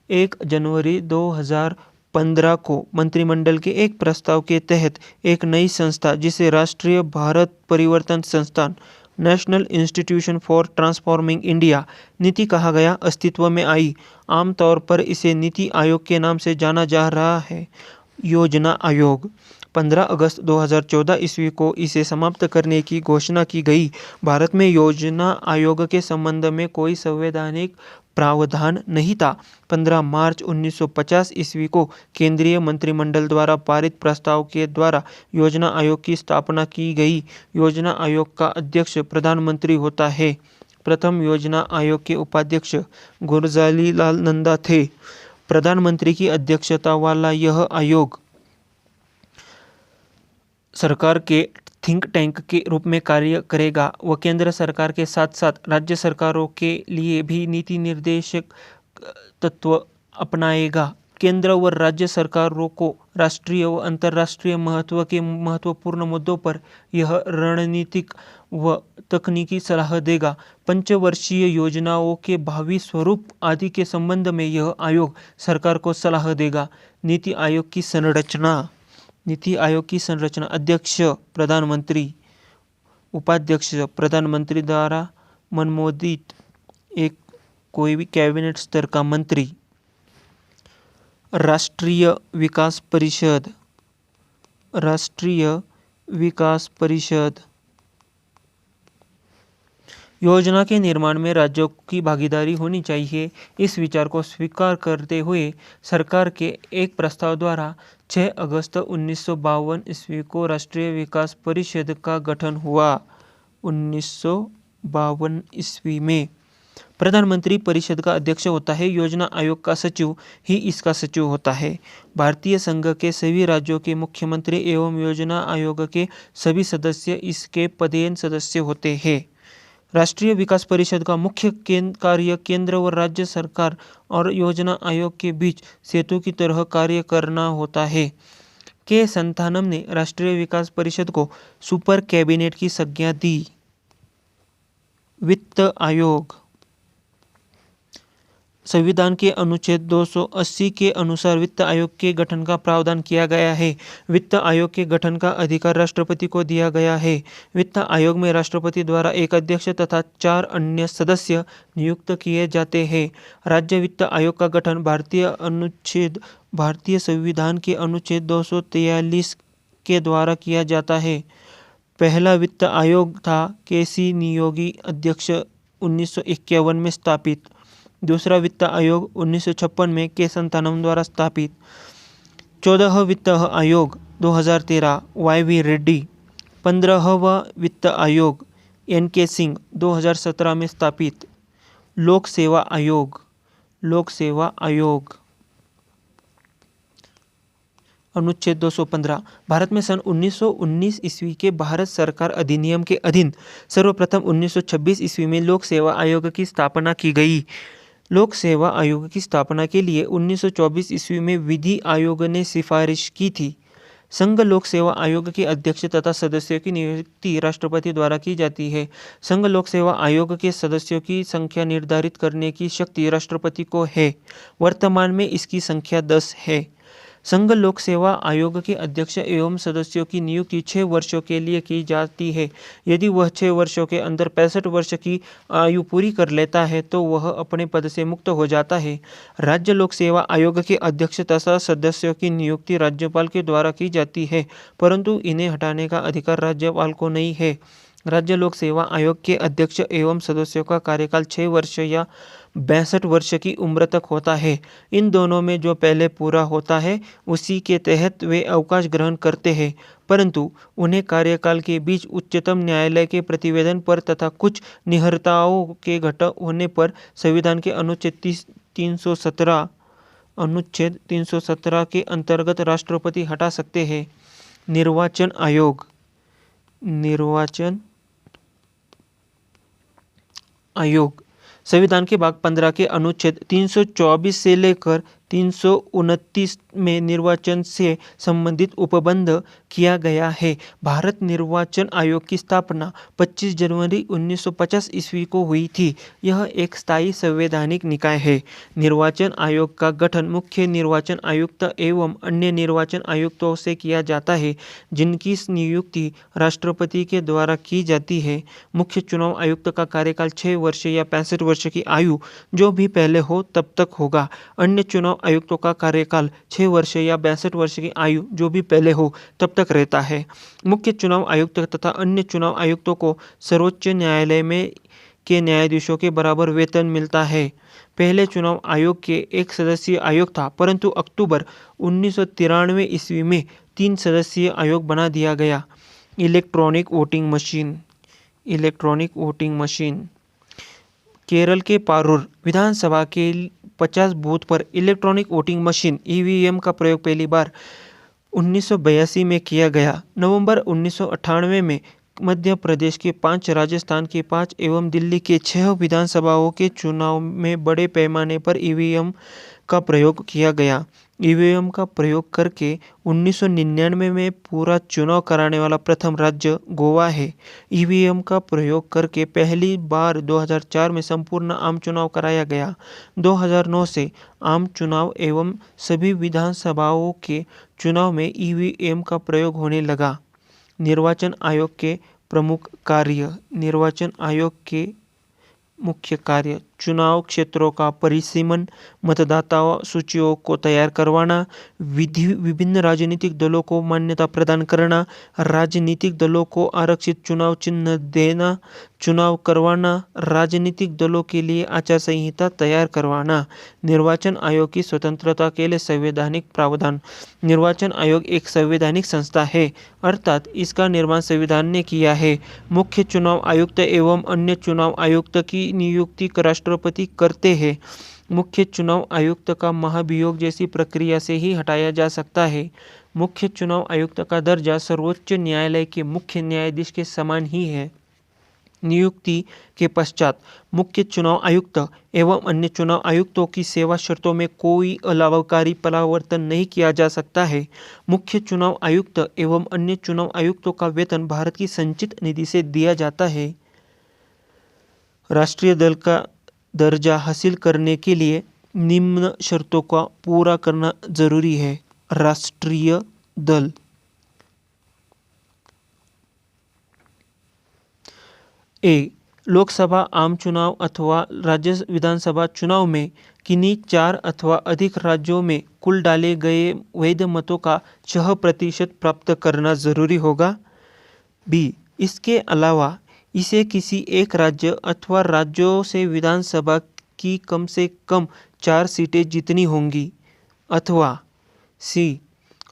1 जनवरी 2015 को मंत्रिमंडल के एक प्रस्ताव के तहत एक नई संस्था, जिसे राष्ट्रीय भारत परिवर्तन संस्थान national institution for transforming India नीति कहा गया, अस्तित्व में आई। आमतौर पर इसे नीति आयोग के नाम से जाना जा रहा है। योजना आयोग। 15 अगस्त 2014 ईस्वी को इसे समाप्त करने की घोषणा की गई। भारत में योजना आयोग के संबंध में कोई संवैधानिक प्रावधान नहीं था। 15 मार्च 1950 ईस्वी को केंद्रीय मंत्रिमंडल द्वारा पारित प्रस्ताव के द्वारा योजना आयोग की स्थापना की गई। योजना आयोग का अध्यक्ष प्रधानमंत्री होता है। प्रथम योजना आयोग के उपाध्यक्ष गुरजारी लाल नंदा थे। प्रधानमंत्री की अध्यक्षता वाला यह आयोग सरकार के थिंक टैंक के रूप में कार्य करेगा व केंद्र सरकार के साथ साथ राज्य सरकारों के लिए भी नीति निर्देशक तत्व अपनाएगा। केंद्र व राज्य सरकारों को राष्ट्रीय व अंतर्राष्ट्रीय महत्व के महत्वपूर्ण मुद्दों पर यह रणनीतिक व तकनीकी सलाह देगा। पंचवर्षीय योजनाओं के भावी स्वरूप आदि के संबंध में यह आयोग सरकार को सलाह देगा। नीति आयोग की संरचना। नीति आयोग की संरचना। अध्यक्ष प्रधानमंत्री, उपाध्यक्ष प्रधानमंत्री द्वारा मनोनीत एक कोई भी कैबिनेट स्तर का मंत्री। राष्ट्रीय विकास परिषद। राष्ट्रीय विकास परिषद योजना के निर्माण में राज्यों की भागीदारी होनी चाहिए। इस विचार को स्वीकार करते हुए सरकार के एक प्रस्ताव द्वारा 6 अगस्त 1952 ईस्वी को राष्ट्रीय विकास परिषद का गठन हुआ। 1952 ईस्वी में प्रधानमंत्री परिषद का अध्यक्ष होता है। योजना आयोग का सचिव ही इसका सचिव होता है। भारतीय संघ के सभी राज्यों के मुख्यमंत्री एवं योजना आयोग के सभी सदस्य इसके पदेन सदस्य होते हैं। राष्ट्रीय विकास परिषद का मुख्य कार्य केंद्र व राज्य सरकार और योजना आयोग के बीच सेतु की तरह कार्य करना होता है। के संथानम ने राष्ट्रीय विकास परिषद को सुपर कैबिनेट की संज्ञा दी। वित्त आयोग। संविधान के अनुच्छेद 280 के अनुसार वित्त आयोग के गठन का प्रावधान किया गया है। वित्त आयोग के गठन का अधिकार राष्ट्रपति को दिया गया है। वित्त आयोग में राष्ट्रपति द्वारा एक अध्यक्ष तथा 4 अन्य सदस्य नियुक्त किए जाते हैं। राज्य वित्त आयोग का गठन भारतीय संविधान के अनुच्छेद 243 के द्वारा किया जाता है। पहला वित्त आयोग था केसी नियोगी अध्यक्ष 1951 में स्थापित। दूसरा वित्त आयोग 1956 में के संथानम द्वारा स्थापित। 14वां वित्त आयोग 2013 YV रेड्डी। 15वां वित्त आयोग NK सिंह 2017 में स्थापित। लोक सेवा आयोग। लोक सेवा आयोग। अनुच्छेद 215। भारत में सन 1919 ईस्वी के भारत सरकार अधिनियम के अधीन सर्वप्रथम 1926 ईस्वी में लोक सेवा आयोग की स्थापना की गई। लोक सेवा आयोग की स्थापना के लिए 1924 ईस्वी में विधि आयोग ने सिफारिश की थी। संघ लोक सेवा आयोग के अध्यक्ष तथा सदस्यों की नियुक्ति राष्ट्रपति द्वारा की जाती है। संघ लोक सेवा आयोग के सदस्यों की संख्या निर्धारित करने की शक्ति राष्ट्रपति को है। वर्तमान में इसकी संख्या 10 है। संघ लोक सेवा आयोग के अध्यक्ष एवं सदस्यों की नियुक्ति 6 वर्षों के लिए की जाती है। यदि वह 6 वर्षों के अंदर 65 वर्ष की आयु पूरी कर लेता है तो वह अपने पद से मुक्त हो जाता है। राज्य लोक सेवा आयोग के अध्यक्ष तथा सदस्यों की नियुक्ति राज्यपाल के द्वारा की जाती है, परंतु इन्हें हटाने का अधिकार राज्यपाल को नहीं है। राज्य लोक सेवा आयोग के अध्यक्ष एवं सदस्यों का कार्यकाल 6 वर्ष या 62 वर्ष की उम्र तक होता है। इन दोनों में जो पहले पूरा होता है उसी के तहत वे अवकाश ग्रहण करते हैं, परंतु उन्हें कार्यकाल के बीच उच्चतम न्यायालय के प्रतिवेदन पर तथा कुछ निहरताओं के घट होने पर संविधान के अनुच्छेद 317 अनुच्छेद 317 के अंतर्गत राष्ट्रपति हटा सकते हैं। निर्वाचन आयोग संविधान के भाग 15 के अनुच्छेद 324 से लेकर 329 में निर्वाचन से संबंधित उपबंध किया गया है। भारत निर्वाचन आयोग की स्थापना 25 जनवरी 1950 ईस्वी को हुई थी। यह एक स्थायी संवैधानिक निकाय है। निर्वाचन आयोग का गठन मुख्य निर्वाचन आयुक्त एवं अन्य निर्वाचन आयुक्तों से किया जाता है, जिनकी नियुक्ति राष्ट्रपति के द्वारा की जाती है। मुख्य चुनाव आयुक्त का कार्यकाल 6 वर्ष या 65 वर्ष की आयु जो भी पहले हो तब तक होगा। अन्य चुनाव आयुक्तों का कार्यकाल 6 वर्ष या 62 वर्ष की आयु जो भी पहले हो तब तक रहता है। मुख्य चुनाव आयुक्त तथा अन्य चुनाव आयुक्तों को सर्वोच्च न्यायालय में के न्यायाधीशों के बराबर वेतन मिलता है। पहले चुनाव आयोग के एक सदस्यीय आयोग था, परंतु अक्टूबर 1993 ईस्वी में 3 सदस्यीय आयोग बना दिया गया। इलेक्ट्रॉनिक वोटिंग मशीन केरल के पारूर विधानसभा के 50 बूथ पर इलेक्ट्रॉनिक वोटिंग मशीन ईवीएम का प्रयोग पहली बार 1982 में किया गया। नवंबर 1998 में मध्य प्रदेश के 5, राजस्थान के 5 एवं दिल्ली के 6 विधानसभाओं के चुनाव में बड़े पैमाने पर ईवीएम का प्रयोग किया गया। ईवीएम का प्रयोग करके 1999 में पूरा चुनाव कराने वाला प्रथम राज्य गोवा है। ईवीएम का प्रयोग करके पहली बार 2004 में संपूर्ण आम चुनाव कराया गया। 2009 से आम चुनाव एवं सभी विधानसभाओं के चुनाव में ईवीएम का प्रयोग होने लगा। निर्वाचन आयोग के प्रमुख कार्य। निर्वाचन आयोग के मुख्य कार्य चुनाव क्षेत्रों का परिसीमन, मतदाता सूचियों को तैयार करवाना, विभिन्न राजनीतिक दलों को मान्यता प्रदान करना, राजनीतिक दलों को आरक्षित चुनाव चिन्ह देना, चुनाव करवाना, राजनीतिक दलों के लिए आचार संहिता तैयार करवाना। निर्वाचन आयोग की स्वतंत्रता के लिए संवैधानिक प्रावधान। निर्वाचन आयोग एक संवैधानिक संस्था है, अर्थात इसका निर्माण संविधान ने किया है। मुख्य चुनाव आयुक्त एवं अन्य चुनाव आयुक्त की नियुक्ति राष्ट्रपति करते हैं। मुख्य चुनाव आयुक्त का महाभियोग जैसी प्रक्रिया से ही हटाया जा सकता है। मुख्य चुनाव आयुक्त का दर्जा सर्वोच्च न्यायालय के मुख्य न्यायाधीश के समान ही है। नियुक्ति के पश्चात मुख्य चुनाव आयुक्त एवं अन्य चुनाव आयुक्तों की सेवा शर्तों में कोई अलाभकारी परिवर्तन नहीं किया जा सकता है। मुख्य चुनाव आयुक्त एवं अन्य चुनाव आयुक्तों का वेतन भारत की संचित निधि से दिया जाता है। राष्ट्रीय दल का दर्जा हासिल करने के लिए निम्न शर्तों का पूरा करना जरूरी है। राष्ट्रीय दल लोकसभा आम चुनाव अथवा राज्य विधानसभा चुनाव में किन्हीं 4 अथवा अधिक राज्यों में कुल डाले गए वैध मतों का 6% प्राप्त करना जरूरी होगा। इसके अलावा इसे किसी एक राज्य अथवा राज्यों से विधानसभा की कम से कम 4 सीटें जीतनी होंगी, अथवा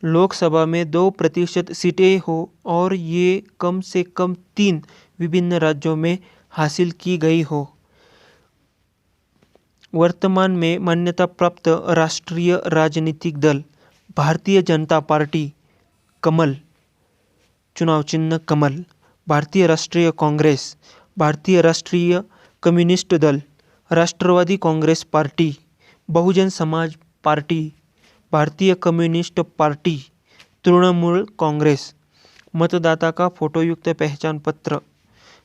लोकसभा में 2% सीटें हो और ये कम से कम 3 विभिन्न राज्यों में हासिल की गई हो। वर्तमान में मान्यता प्राप्त राष्ट्रीय राजनीतिक दल भारतीय जनता पार्टी कमल, चुनाव चिन्ह कमल, भारतीय राष्ट्रीय कांग्रेस, भारतीय राष्ट्रीय कम्युनिस्ट दल, राष्ट्रवादी कांग्रेस पार्टी, बहुजन समाज पार्टी, भारतीय कम्युनिस्ट पार्टी, तृणमूल कांग्रेस। मतदाता का फोटोयुक्त पहचान पत्र।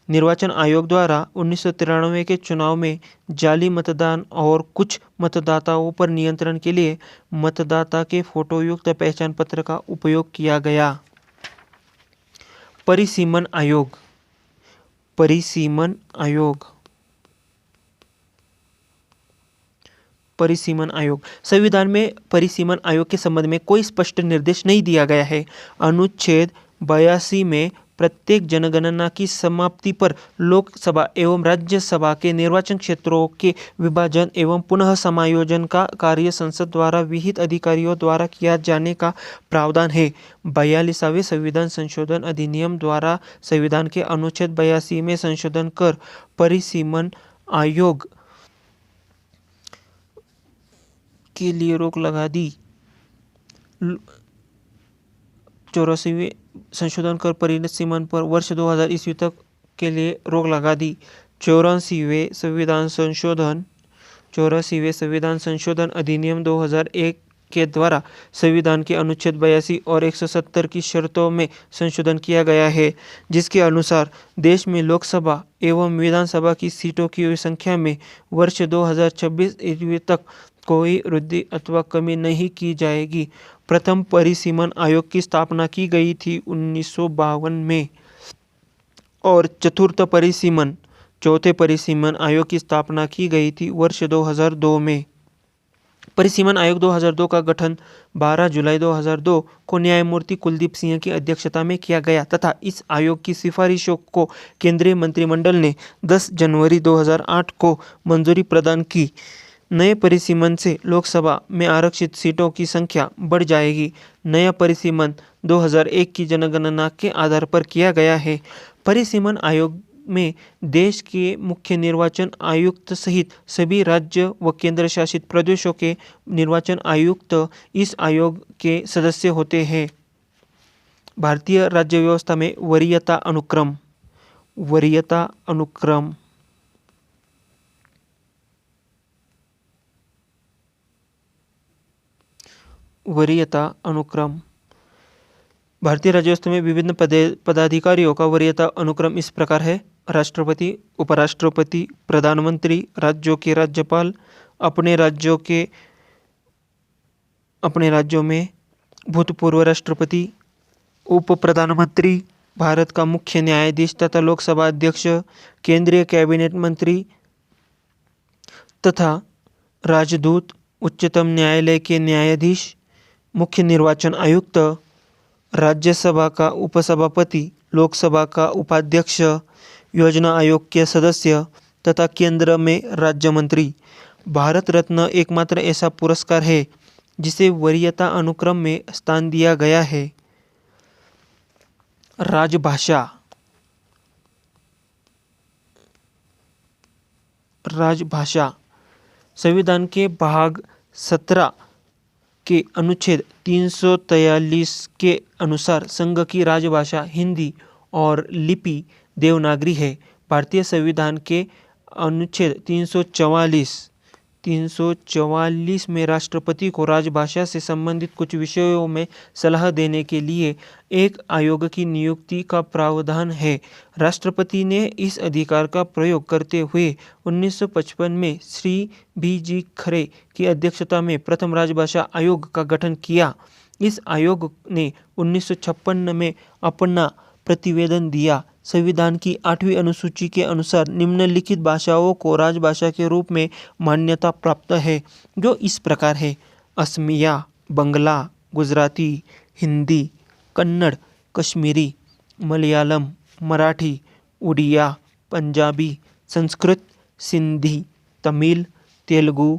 निर्वाचन आयोग द्वारा 1993 के चुनाव में जाली मतदान और कुछ मतदाताओं पर नियंत्रण के लिए मतदाता के फोटोयुक्त पहचान पत्र का उपयोग किया गया। परिसीमन आयोग। परिसीमन आयोग संविधान में परिसीमन आयोग के संबंध में कोई स्पष्ट निर्देश नहीं दिया गया है। अनुच्छेद 82 में प्रत्येक जनगणना की समाप्ति पर लोकसभा एवं राज्यसभा के निर्वाचन क्षेत्रों के विभाजन एवं पुनः समायोजन का कार्य संसद द्वारा विहित अधिकारियों द्वारा किया जाने का प्रावधान है। 42वें संविधान संशोधन अधिनियम द्वारा संविधान के अनुच्छेद 82 में संशोधन कर परिसीमन आयोग के लिए रोक लगा दी। 84वें संशोधन कर परिणत सीमन पर वर्ष 2000 ईस्वी तक के लिए रोक लगा दी। 84वें संविधान संशोधन अधिनियम 2001 के द्वारा संविधान के अनुच्छेद 82 और 170 की शर्तों में संशोधन किया गया है, जिसके अनुसार देश में लोकसभा एवं विधानसभा की सीटों की संख्या में वर्ष 2026 ईस्वी तक कोई वृद्धि अथवा कमी नहीं की जाएगी। प्रथम परिसीमन आयोग की स्थापना की गई थी 1952 में और चौथे परिसीमन आयोग की स्थापना की गई थी वर्ष 2002 में। परिसीमन आयोग 2002 का गठन 12 जुलाई 2002 को न्यायमूर्ति कुलदीप सिंह की अध्यक्षता में किया गया तथा इस आयोग की सिफारिशों को केंद्रीय मंत्रिमंडल ने 10 जनवरी 2008 को मंजूरी प्रदान की। नए परिसीमन से लोकसभा में आरक्षित सीटों की संख्या बढ़ जाएगी। नया परिसीमन 2001 की जनगणना के आधार पर किया गया है। परिसीमन आयोग में देश के मुख्य निर्वाचन आयुक्त सहित सभी राज्य व केंद्र शासित प्रदेशों के निर्वाचन आयुक्त इस आयोग के सदस्य होते हैं। भारतीय राज्य व्यवस्था में वरीयता अनुक्रम भारतीय राज्य व्यवस्था में विभिन्न पदाधिकारियों का वरीयता अनुक्रम इस प्रकार है: राष्ट्रपति, उपराष्ट्रपति, प्रधानमंत्री, राज्यों के राज्यपाल, अपने राज्यों में भूतपूर्व राष्ट्रपति, उप प्रधानमंत्री, भारत का मुख्य न्यायाधीश तथा लोकसभा अध्यक्ष, केंद्रीय कैबिनेट मंत्री तथा राजदूत, उच्चतम न्यायालय के न्यायाधीश, मुख्य निर्वाचन आयुक्त, राज्यसभा का उपसभापति, लोकसभा का उपाध्यक्ष, योजना आयोग के सदस्य तथा केंद्र में राज्य मंत्री। भारत रत्न एकमात्र ऐसा पुरस्कार है जिसे वरीयता अनुक्रम में स्थान दिया गया है। राजभाषा संविधान के भाग 17 के अनुच्छेद 343 के अनुसार संघ की राजभाषा हिंदी और लिपि देवनागरी है। भारतीय संविधान के अनुच्छेद 344 में राष्ट्रपति को राजभाषा से संबंधित कुछ विषयों में सलाह देने के लिए एक आयोग की नियुक्ति का प्रावधान है। राष्ट्रपति ने इस अधिकार का प्रयोग करते हुए 1955 में श्री B.G. खरे की अध्यक्षता में प्रथम राजभाषा आयोग का गठन किया। इस आयोग ने 1956 में अपना प्रतिवेदन दिया। संविधान की 8वीं अनुसूची के अनुसार निम्नलिखित भाषाओं को राजभाषा के रूप में मान्यता प्राप्त है, जो इस प्रकार है: असमिया, बंगला, गुजराती, हिंदी, कन्नड़, कश्मीरी, मलयालम, मराठी, उड़िया, पंजाबी, संस्कृत, सिंधी, तमिल, तेलुगु,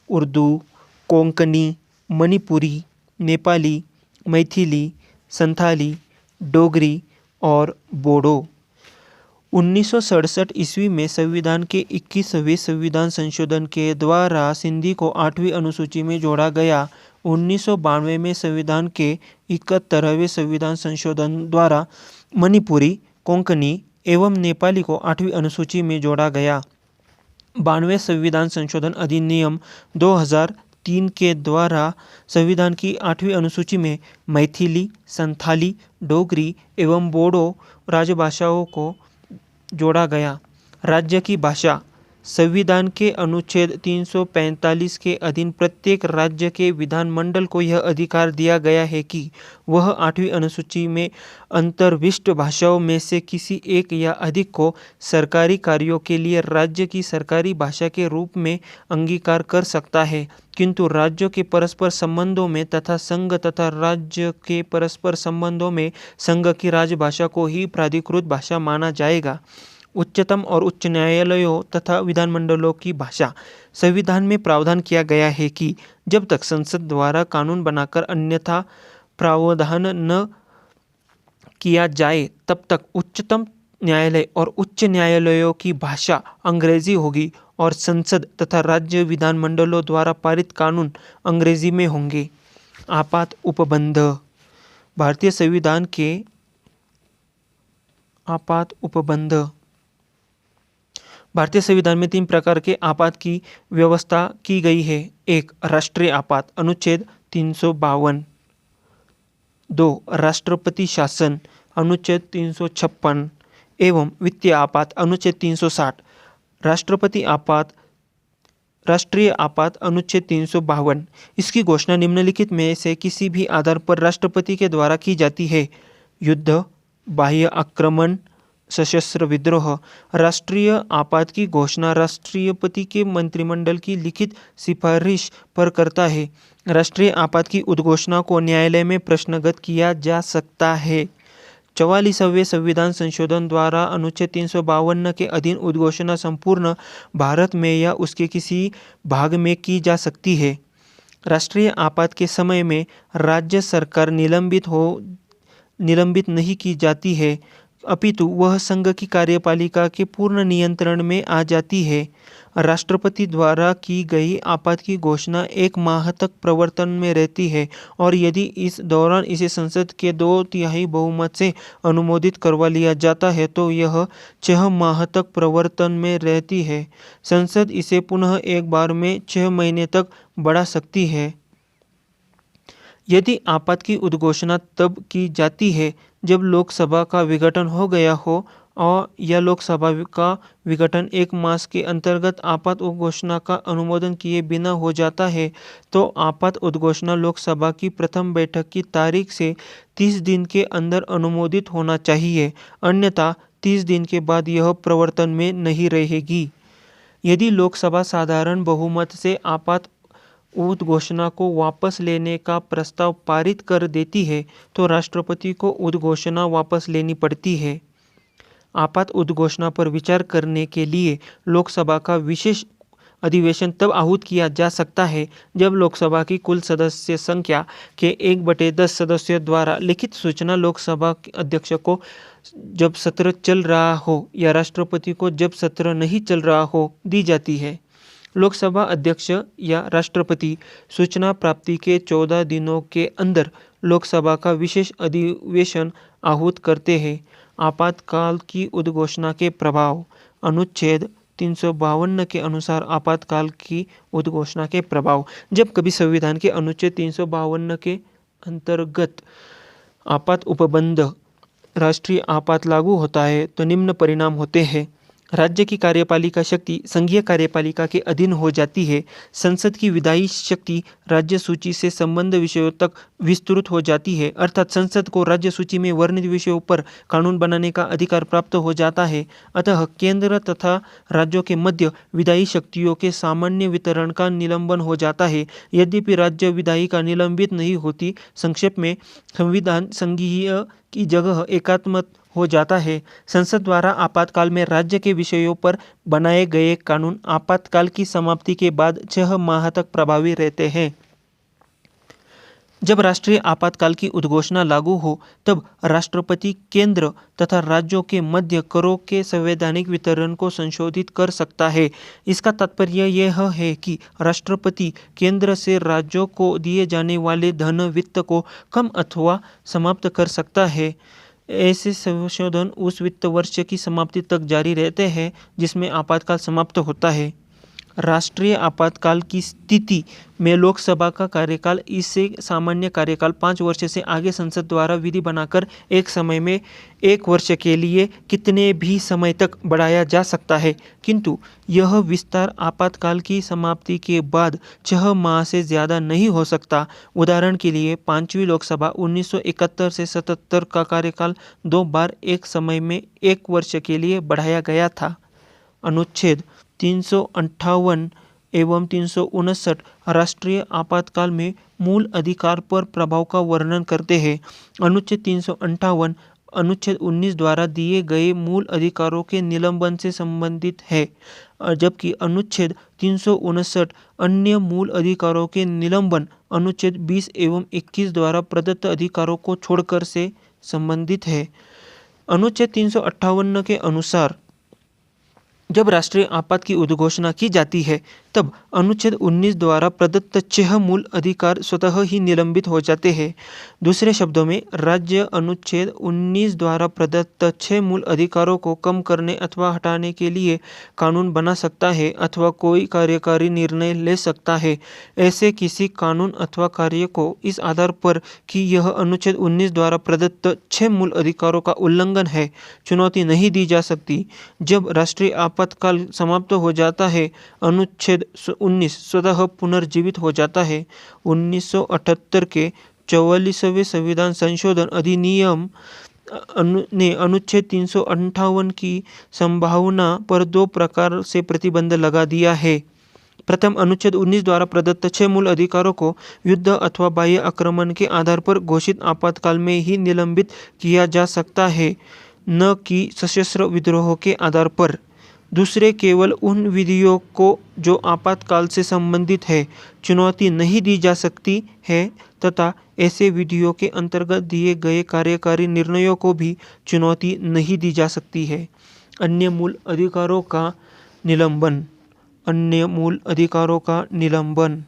उर्दू, कोंकणी, मणिपुरी, नेपाली, मैथिली, संथाली, डोगरी और बोडो। 1967 ईस्वी में संविधान के 21वें संविधान संशोधन के द्वारा सिंधी को 8वीं अनुसूची में जोड़ा गया। 1992 में संविधान के 71वें संविधान संशोधन द्वारा मणिपुरी, कोंकणी एवं नेपाली को 8वीं अनुसूची में जोड़ा गया। 92वें संविधान संशोधन अधिनियम 2003 के द्वारा संविधान की 8वीं अनुसूची में मैथिली, संथाली, डोगरी एवं बोडो राजभाषाओं को जोड़ा गया। राज्य की भाषा संविधान के अनुच्छेद 345 के अधीन प्रत्येक राज्य के विधानमंडल को यह अधिकार दिया गया है कि वह 8वीं अनुसूची में अंतर्विष्ट भाषाओं में से किसी एक या अधिक को सरकारी कार्यों के लिए राज्य की सरकारी भाषा के रूप में अंगीकार कर सकता है, किंतु राज्यों के परस्पर संबंधों में तथा संघ तथा राज्य के परस्पर संबंधों में संघ की राजभाषा को ही प्राधिकृत भाषा माना जाएगा। उच्चतम और उच्च न्यायालयों तथा विधानमंडलों की भाषा संविधान में प्रावधान किया गया है कि जब तक संसद द्वारा कानून बनाकर अन्यथा प्रावधान न किया जाए तब तक उच्चतम न्यायालय और उच्च न्यायालयों की भाषा अंग्रेजी होगी और संसद तथा राज्य विधानमंडलों द्वारा पारित कानून अंग्रेजी में होंगे। आपात उपबंध। भारतीय संविधान के आपात उपबंध। भारतीय संविधान में 3 प्रकार के आपात की व्यवस्था की गई है। 1. राष्ट्रीय आपात अनुच्छेद 352। 2. राष्ट्रपति शासन अनुच्छेद 356 एवं वित्तीय आपात अनुच्छेद 360। राष्ट्रीय आपात अनुच्छेद 352। इसकी घोषणा निम्नलिखित में से किसी भी आधार पर राष्ट्रपति के द्वारा की जाती है: युद्ध, बाह्य आक्रमण, सशस्त्र विद्रोह। राष्ट्रीय आपात की घोषणा राष्ट्रपति के मंत्रिमंडल की लिखित सिफारिश पर करता है। राष्ट्रीय आपात की उद्घोषणा को न्यायालय में प्रश्नगत किया जा सकता है। 44वें संविधान संशोधन द्वारा अनुच्छेद 352 के अधीन उद्घोषणा संपूर्ण भारत में या उसके किसी भाग में की जा सकती है। राष्ट्रीय आपात के समय में राज्य सरकार निलंबित नहीं की जाती है, अपितु वह संघ की कार्यपालिका के पूर्ण नियंत्रण में आ जाती है। राष्ट्रपति द्वारा की गई आपात की घोषणा 1 माह तक प्रवर्तन में रहती है और यदि इस दौरान इसे संसद के 2/3 बहुमत से अनुमोदित करवा लिया जाता है तो यह 6 माह तक प्रवर्तन में रहती है। संसद इसे पुनः एक बार में 6 महीने तक बढ़ा सकती है। यदि आपात की उद्घोषणा तब की जाती है जब लोकसभा का विघटन हो गया हो और या लोकसभा का विघटन 1 मास के अंतर्गत आपात उद्घोषणा का अनुमोदन किए बिना हो जाता है, तो आपात उद्घोषणा लोकसभा की प्रथम बैठक की तारीख से 30 दिन के अंदर अनुमोदित होना चाहिए, अन्यथा 30 दिन के बाद यह प्रवर्तन में नहीं रहेगी। यदि लोकसभा साधारण बहुमत से आपात उद्घोषणा को वापस लेने का प्रस्ताव पारित कर देती है तो राष्ट्रपति को उद्घोषणा वापस लेनी पड़ती है। आपात उद्घोषणा पर विचार करने के लिए लोकसभा का विशेष अधिवेशन तब आहूत किया जा सकता है जब लोकसभा की कुल सदस्य संख्या के 1/10 सदस्यों द्वारा लिखित सूचना लोकसभा अध्यक्ष को जब सत्र चल रहा हो या राष्ट्रपति को जब सत्र नहीं चल रहा हो दी जाती है। लोकसभा अध्यक्ष या राष्ट्रपति सूचना प्राप्ति के 14 दिनों के अंदर लोकसभा का विशेष अधिवेशन आहूत करते हैं। आपातकाल की उद्घोषणा के प्रभाव। अनुच्छेद 352 के अनुसार आपातकाल की उद्घोषणा के प्रभाव। जब कभी संविधान के अनुच्छेद 352 के अंतर्गत आपात उपबंध राष्ट्रीय आपात लागू होता है तो निम्न परिणाम होते हैं। राज्य की कार्यपालिका शक्ति संघीय कार्यपालिका के अधीन हो जाती है। संसद की विधायी शक्ति राज्य सूची से संबद्ध विषयों तक विस्तृत हो जाती है, अर्थात संसद को राज्य सूची में वर्णित विषयों पर कानून बनाने का अधिकार प्राप्त हो जाता है। अतः केंद्र तथा राज्यों के मध्य विधायी शक्तियों के सामान्य वितरण का निलंबन हो जाता है। यद्यपि राज्य विधायिका निलंबित नहीं होती। संक्षेप में संविधान संघीय की जगह एकात्म हो जाता है। संसद द्वारा आपातकाल में राज्य के विषयों पर बनाए गए कानून आपातकाल की समाप्ति के बाद 6 माह तक प्रभावी रहते हैं। जब राष्ट्रीय आपातकाल की उद्घोषणा लागू हो तब राष्ट्रपति केंद्र तथा राज्यों के मध्य करों के संवैधानिक वितरण को संशोधित कर सकता है। इसका तात्पर्य यह है कि राष्ट्रपति केंद्र से राज्यों को दिए जाने वाले धन वित्त को कम अथवा समाप्त कर सकता है। ऐसे संशोधन उस वित्त वर्ष की समाप्ति तक जारी रहते हैं जिसमें आपातकाल समाप्त होता है। राष्ट्रीय आपातकाल की स्थिति में लोकसभा का कार्यकाल इससे सामान्य कार्यकाल 5 वर्ष से आगे संसद द्वारा विधि बनाकर एक समय में 1 वर्ष के लिए कितने भी समय तक बढ़ाया जा सकता है, किंतु यह विस्तार आपातकाल की समाप्ति के बाद 6 माह से ज़्यादा नहीं हो सकता। उदाहरण के लिए 5वीं लोकसभा 1971 से 77 का कार्यकाल 2 बार एक समय में 1 वर्ष के लिए बढ़ाया गया था। अनुच्छेद 358 एवं 359 राष्ट्रीय आपातकाल में मूल अधिकार पर प्रभाव का वर्णन करते हैं। अनुच्छेद 358 अनुच्छेद 19 द्वारा दिए गए मूल अधिकारों के निलंबन से संबंधित है, जबकि अनुच्छेद 359 अन्य मूल अधिकारों के निलंबन अनुच्छेद 20 एवं 21 द्वारा प्रदत्त अधिकारों को छोड़कर से संबंधित है। अनुच्छेद 358 के अनुसार जब राष्ट्रीय आपात की उद्घोषणा की जाती है तब अनुच्छेद 19 द्वारा प्रदत्त 6 मूल अधिकार स्वतः ही निलंबित हो जाते हैं। दूसरे शब्दों में, राज्य अनुच्छेद 19 द्वारा प्रदत्त 6 मूल अधिकारों को कम करने अथवा हटाने के लिए कानून बना सकता है अथवा कोई कार्यकारी निर्णय ले सकता है। ऐसे किसी कानून अथवा कार्य को इस आधार पर कि यह अनुच्छेद 19 द्वारा प्रदत्त 6 मूल अधिकारों का उल्लंघन है, चुनौती नहीं दी जा सकती। जब राष्ट्रीय आपातकाल समाप्त हो जाता है, अनुच्छेद 19 स्वतः पुनर्जीवित हो जाता है। 1978 के 44वें संविधान संशोधन अधिनियम ने अनुच्छेद 358 की संभावना पर 2 प्रकार से प्रतिबंध लगा दिया है। प्रथम, अनुच्छेद 19 द्वारा प्रदत्त 6 मूल अधिकारों को युद्ध अथवा बाह्य आक्रमण के आधार पर घोषित आपातकाल में ही निलंबित किया जा सकता है, न कि सशस्त्र विद्रोह के आधार पर। दूसरे, केवल उन विधियों को जो आपातकाल से संबंधित है चुनौती नहीं दी जा सकती है तथा ऐसे विधियों के अंतर्गत दिए गए कार्यकारी निर्णयों को भी चुनौती नहीं दी जा सकती है। अन्य मूल अधिकारों का निलंबन। अन्य मूल अधिकारों का निलंबन।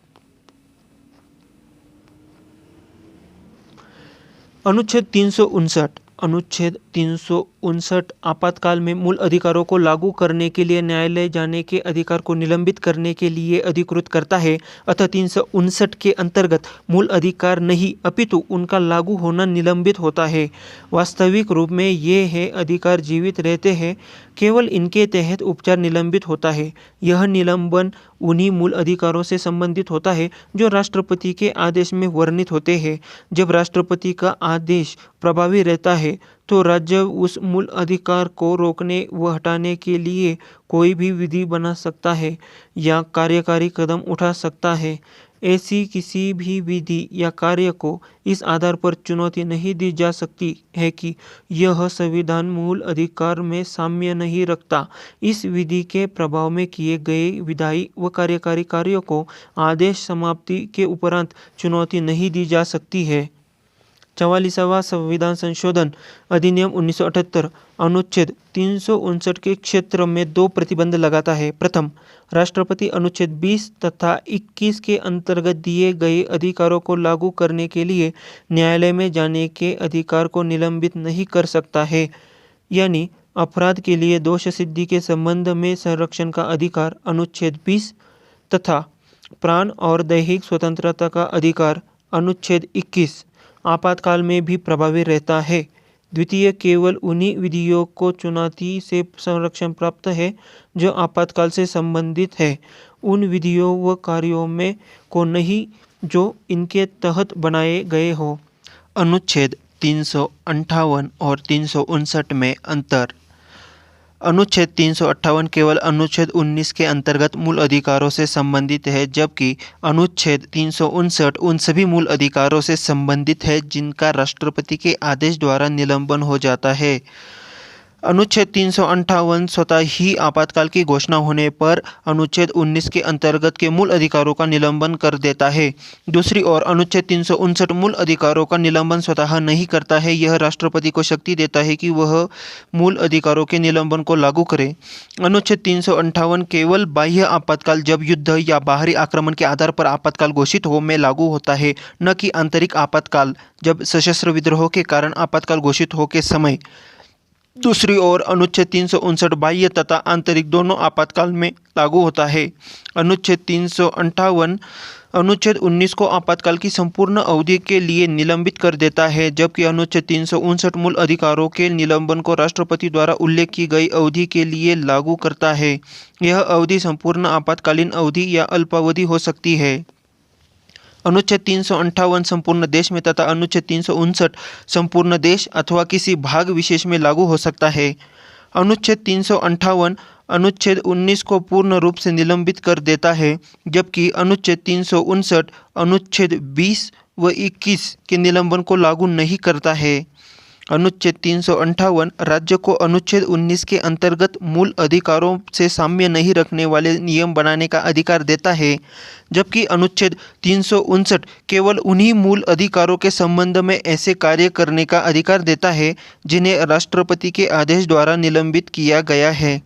अनुच्छेद 359। अनुच्छेद 359 आपातकाल में मूल अधिकारों को लागू करने के लिए न्यायालय जाने के अधिकार को निलंबित करने के लिए अधिकृत करता है। अतः 359 के अंतर्गत मूल अधिकार नहीं अपितु उनका लागू होना निलंबित होता है। वास्तविक रूप में ये है अधिकार जीवित रहते हैं, केवल इनके तहत उपचार निलंबित होता है। यह निलंबन उन्हीं मूल अधिकारों से संबंधित होता है जो राष्ट्रपति के आदेश में वर्णित होते हैं। जब राष्ट्रपति का आदेश प्रभावी रहता है तो राज्य उस मूल अधिकार को रोकने व हटाने के लिए कोई भी विधि बना सकता है या कार्यकारी कदम उठा सकता है। ऐसी किसी भी विधि या कार्य को इस आधार पर चुनौती नहीं दी जा सकती है कि यह संविधान मूल अधिकार में साम्य नहीं रखता। इस विधि के प्रभाव में किए गए विधायी व कार्यकारी कार्यों को आदेश समाप्ति के उपरांत चुनौती नहीं दी जा सकती है। 44वां संविधान संशोधन अधिनियम 1978 अनुच्छेद 359 के क्षेत्र में 2 प्रतिबंध लगाता है। प्रथम, राष्ट्रपति अनुच्छेद 20 तथा 21 के अंतर्गत दिए गए अधिकारों को लागू करने के लिए न्यायालय में जाने के अधिकार को निलंबित नहीं कर सकता है। यानी अपराध के लिए दोष सिद्धि के संबंध में संरक्षण का अधिकार अनुच्छेद 20 तथा प्राण और दैहिक स्वतंत्रता का अधिकार अनुच्छेद 21 आपातकाल में भी प्रभावी रहता है। द्वितीय, केवल उन्हीं विधियों को चुनौती से संरक्षण प्राप्त है जो आपातकाल से संबंधित है, उन विधियों व कार्यों में को नहीं जो इनके तहत बनाए गए हो। अनुच्छेद 358 और 359 में अंतर। अनुच्छेद 358 केवल अनुच्छेद 19 के अंतर्गत मूल अधिकारों से संबंधित है, जबकि अनुच्छेद 359 उन सभी मूल अधिकारों से संबंधित है जिनका राष्ट्रपति के आदेश द्वारा निलंबन हो जाता है। अनुच्छेद 358 स्वतः ही आपातकाल की घोषणा होने पर अनुच्छेद 19 के अंतर्गत के मूल अधिकारों का निलंबन कर देता है। दूसरी ओर अनुच्छेद 359 मूल अधिकारों का निलंबन स्वतः नहीं करता है, यह राष्ट्रपति को शक्ति देता है कि वह मूल अधिकारों के निलंबन को लागू करे। अनुच्छेद 358 केवल बाह्य आपातकाल जब युद्ध या बाहरी आक्रमण के आधार पर आपातकाल घोषित हो में लागू होता है, न कि आंतरिक आपातकाल जब सशस्त्र विद्रोह के कारण आपातकाल घोषित हो के समय। दूसरी ओर अनुच्छेद 359 बाह्य तथा आंतरिक दोनों आपातकाल में लागू होता है। अनुच्छेद 358 अनुच्छेद 19 को आपातकाल की संपूर्ण अवधि के लिए निलंबित कर देता है, जबकि अनुच्छेद 359 मूल अधिकारों के निलंबन को राष्ट्रपति द्वारा उल्लेख की गई अवधि के लिए लागू करता है। यह अवधि संपूर्ण आपातकालीन अवधि या अल्पावधि हो सकती है। अनुच्छेद 358 संपूर्ण देश में तथा अनुच्छेद 359 संपूर्ण देश अथवा किसी भाग विशेष में लागू हो सकता है। अनुच्छेद 358 अनुच्छेद 19 को पूर्ण रूप से निलंबित कर देता है, जबकि अनुच्छेद 359 अनुच्छेद 20 व 21 के निलंबन को लागू नहीं करता है। अनुच्छेद 358 राज्य को अनुच्छेद 19 के अंतर्गत मूल अधिकारों से साम्य नहीं रखने वाले नियम बनाने का अधिकार देता है, जबकि अनुच्छेद 359 केवल उन्हीं मूल अधिकारों के संबंध में ऐसे कार्य करने का अधिकार देता है जिन्हें राष्ट्रपति के आदेश द्वारा निलंबित किया गया है।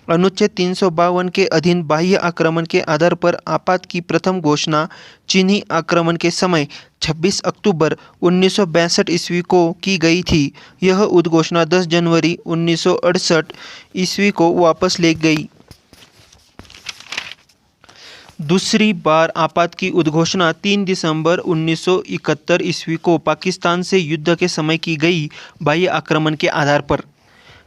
अनुच्छेद 352 के अधीन बाह्य आक्रमण के आधार पर आपात की प्रथम घोषणा चीनी आक्रमण के समय 26 अक्टूबर 1962 ईस्वी को की गई थी। यह उद्घोषणा 10 जनवरी 1968 ईस्वी को वापस ले गई। दूसरी बार आपात की उद्घोषणा 3 दिसंबर 1971 ईस्वी को पाकिस्तान से युद्ध के समय की गई बाह्य आक्रमण के आधार पर।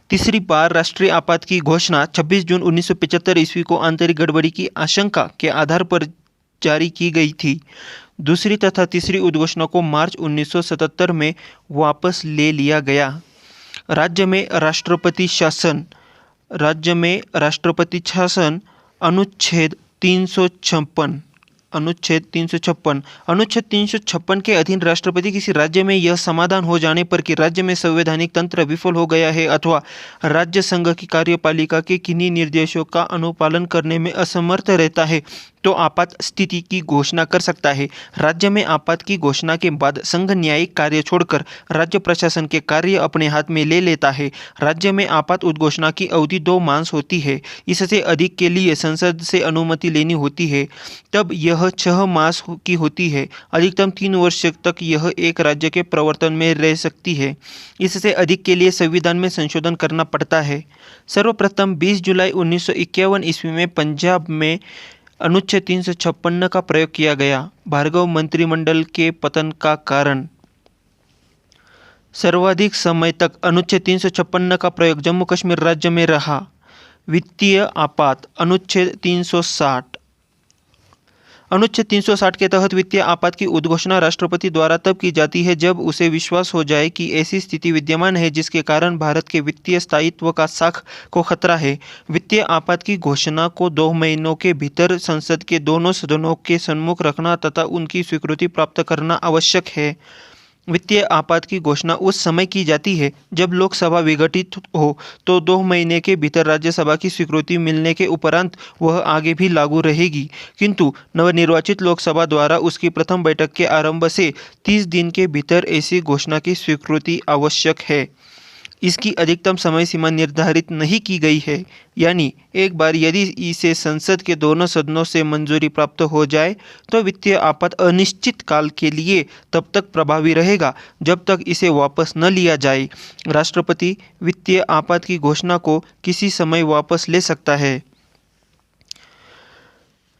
तीसरी बार राष्ट्रीय आपात की घोषणा 26 जून 1975 ईस्वी को आंतरिक गड़बड़ी की आशंका के आधार पर जारी की गई थी। दूसरी तथा तीसरी उद्घोषणा को मार्च 1977 में वापस ले लिया गया। राज्य में राष्ट्रपति शासन अनुच्छेद 356 के अधीन राष्ट्रपति किसी राज्य में यह समाधान हो जाने पर कि राज्य में संवैधानिक तंत्र विफल हो गया है अथवा राज्य संघ की कार्यपालिका के किन्हीं निर्देशों का अनुपालन करने में असमर्थ रहता है तो आपात स्थिति की घोषणा कर सकता है। राज्य में आपात की घोषणा के बाद संघ न्यायिक कार्य छोड़कर राज्य प्रशासन के कार्य अपने हाथ में ले लेता है। राज्य में आपात उद्घोषणा की अवधि 2 मास होती है। इससे अधिक के लिए संसद से अनुमति लेनी होती है, तब यह 6 मास की होती है। अधिकतम 3 वर्ष तक यह एक राज्य के प्रवर्तन में रह सकती है। इससे अधिक के लिए संविधान में संशोधन करना पड़ता है। सर्वप्रथम 20 जुलाई 1951 ईस्वी में पंजाब में अनुच्छेद 356 का प्रयोग किया गया। भार्गव मंत्रिमंडल के पतन का कारण। सर्वाधिक समय तक अनुच्छेद 356 का प्रयोग जम्मू कश्मीर राज्य में रहा। वित्तीय आपात अनुच्छेद 360 के तहत वित्तीय आपात की उद्घोषणा राष्ट्रपति द्वारा तब की जाती है जब उसे विश्वास हो जाए कि ऐसी स्थिति विद्यमान है जिसके कारण भारत के वित्तीय स्थायित्व का साख को खतरा है। वित्तीय आपात की घोषणा को 2 महीनों के भीतर संसद के दोनों सदनों के सम्मुख रखना तथा उनकी स्वीकृति प्राप्त करना आवश्यक है। वित्तीय आपात की घोषणा उस समय की जाती है जब लोकसभा विघटित हो तो 2 महीने के भीतर राज्यसभा की स्वीकृति मिलने के उपरांत वह आगे भी लागू रहेगी, किंतु नवनिर्वाचित लोकसभा द्वारा उसकी प्रथम बैठक के आरंभ से 30 दिन के भीतर ऐसी घोषणा की स्वीकृति आवश्यक है। इसकी अधिकतम समय सीमा निर्धारित नहीं की गई है, यानी एक बार यदि इसे संसद के दोनों सदनों से मंजूरी प्राप्त हो जाए तो वित्तीय आपात अनिश्चित काल के लिए तब तक प्रभावी रहेगा जब तक इसे वापस न लिया जाए। राष्ट्रपति वित्तीय आपात की घोषणा को किसी समय वापस ले सकता है।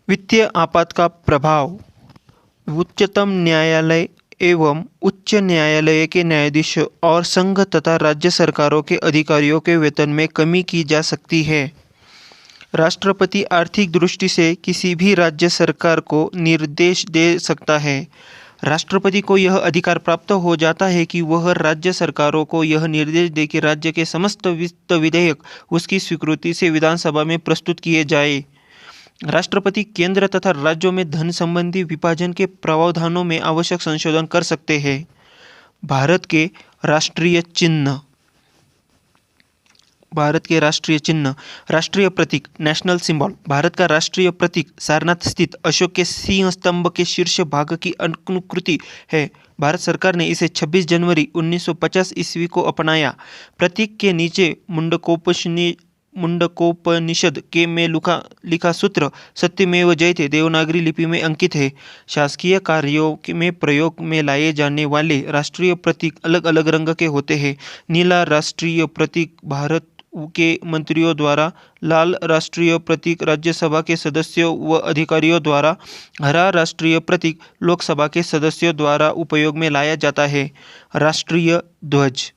वित्तीय आपात का प्रभाव। उच्चतम न्यायालय एवं उच्च न्यायालय के न्यायाधीशों और संघ तथा राज्य सरकारों के अधिकारियों के वेतन में कमी की जा सकती है। राष्ट्रपति आर्थिक दृष्टि से किसी भी राज्य सरकार को निर्देश दे सकता है। राष्ट्रपति को यह अधिकार प्राप्त हो जाता है कि वह राज्य सरकारों को यह निर्देश दे कि राज्य के समस्त वित्त विधेयक उसकी स्वीकृति से विधानसभा में प्रस्तुत किए जाए। राष्ट्रपति केंद्र तथा राज्यों में धन संबंधी विभाजन के प्रावधानों में आवश्यक संशोधन कर सकते हैं। भारत के राष्ट्रीय चिन्ह। राष्ट्रीय प्रतीक नेशनल सिंबल। भारत का राष्ट्रीय प्रतीक सारनाथ स्थित अशोक के सिंह स्तंभ के शीर्ष भाग की अनुकृति है। भारत सरकार ने इसे 26 जनवरी 1950 ईस्वी को अपनाया। प्रतीक के नीचे मुंडकोपनिषद के में लिखा सूत्र सत्यमेव जयते देवनागरी लिपि में अंकित है। शासकीय कार्यों में प्रयोग में लाए जाने वाले राष्ट्रीय प्रतीक अलग अलग रंग के होते हैं। नीला राष्ट्रीय प्रतीक भारत के मंत्रियों द्वारा, लाल राष्ट्रीय प्रतीक राज्यसभा के सदस्यों व अधिकारियों द्वारा, हरा राष्ट्रीय प्रतीक लोकसभा के सदस्यों द्वारा उपयोग में लाया जाता है। राष्ट्रीय ध्वज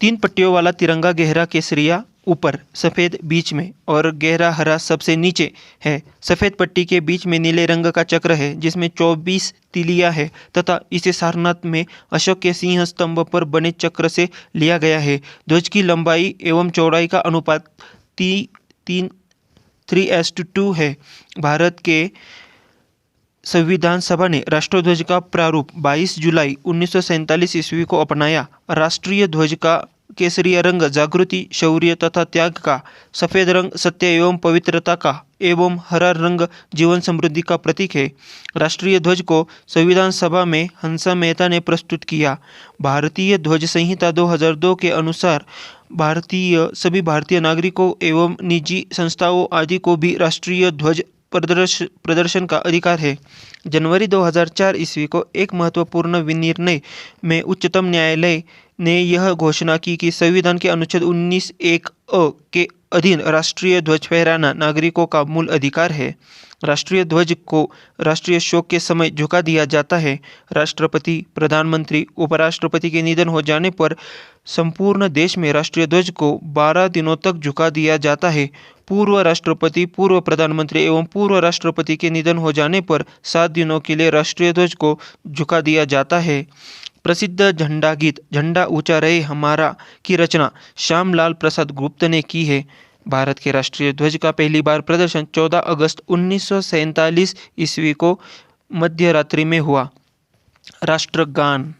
3 पट्टियों वाला तिरंगा गहरा केसरिया ऊपर, सफ़ेद बीच में और गहरा हरा सबसे नीचे है। सफ़ेद पट्टी के बीच में नीले रंग का चक्र है जिसमें 24 तीलियां है तथा इसे सारनाथ में अशोक के सिंह स्तंभ पर बने चक्र से लिया गया है। ध्वज की लंबाई एवं चौड़ाई का अनुपात 3:2 है। भारत के संविधान सभा ने राष्ट्रध्वज का प्रारूप 22 जुलाई 1947 ईस्वी को अपनाया। राष्ट्रीय ध्वज का केसरिया रंग जागृति, शौर्य तथा त्याग का, सफ़ेद रंग सत्य एवं पवित्रता का एवं हरा रंग जीवन समृद्धि का प्रतीक है। राष्ट्रीय ध्वज को संविधान सभा में हंसा मेहता ने प्रस्तुत किया। भारतीय ध्वज संहिता 2002 के अनुसार सभी भारतीय नागरिकों एवं निजी संस्थाओं आदि को भी राष्ट्रीय ध्वज प्रदर्शन का अधिकार है। जनवरी 2004 ईस्वी को एक महत्वपूर्ण विनिर्णय में उच्चतम न्यायालय ने यह घोषणा की कि संविधान के अनुच्छेद 19(1)(a) के अधीन राष्ट्रीय ध्वज फहराना नागरिकों का मूल अधिकार है। राष्ट्रीय ध्वज को राष्ट्रीय शोक के समय झुका दिया जाता है। राष्ट्रपति, प्रधानमंत्री, उपराष्ट्रपति के निधन हो जाने पर संपूर्ण देश में राष्ट्रीय ध्वज को 12 दिनों तक झुका दिया जाता है। पूर्व राष्ट्रपति, पूर्व प्रधानमंत्री एवं पूर्व राष्ट्रपति के निधन हो जाने पर 7 दिनों के लिए राष्ट्रीय ध्वज को झुका दिया जाता है। प्रसिद्ध झंडा गीत झंडा ऊंचा रहे हमारा की रचना श्यामलाल प्रसाद गुप्त ने की है। भारत के राष्ट्रीय ध्वज का पहली बार प्रदर्शन 14 अगस्त 1947 ईस्वी को मध्य रात्रि में हुआ। राष्ट्रगान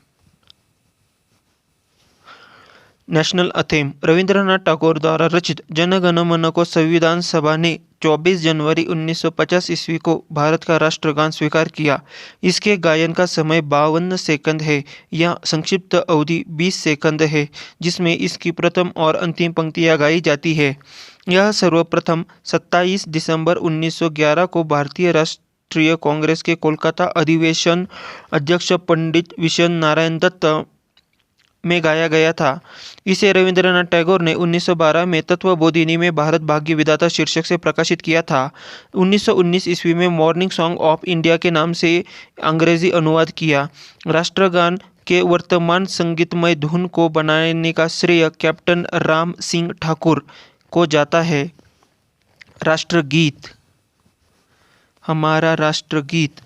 नेशनल एंथम रविंद्रनाथ टैगोर द्वारा रचित जन गण मन को संविधान सभा ने 24 जनवरी 1950 ईस्वी को भारत का राष्ट्रगान स्वीकार किया। इसके गायन का समय 52 सेकंड है। यह संक्षिप्त अवधि 20 सेकंड है, जिसमें इसकी प्रथम और अंतिम पंक्तियां गाई जाती है। यह सर्वप्रथम 27 दिसंबर 1911 को भारतीय राष्ट्रीय कांग्रेस के कोलकाता अधिवेशन अध्यक्ष पंडित विश्व नारायण दत्त में गाया गया था। इसे रविंद्रनाथ टैगोर ने 1912 में तत्वबोधिनी में भारत भाग्य विधाता शीर्षक से प्रकाशित किया था। 1919 ईस्वी में मॉर्निंग सॉन्ग ऑफ इंडिया के नाम से अंग्रेजी अनुवाद किया। राष्ट्रगान के वर्तमान संगीतमय धुन को बनाने का श्रेय कैप्टन राम सिंह ठाकुर को जाता है। राष्ट्रगीत हमारा राष्ट्रगीत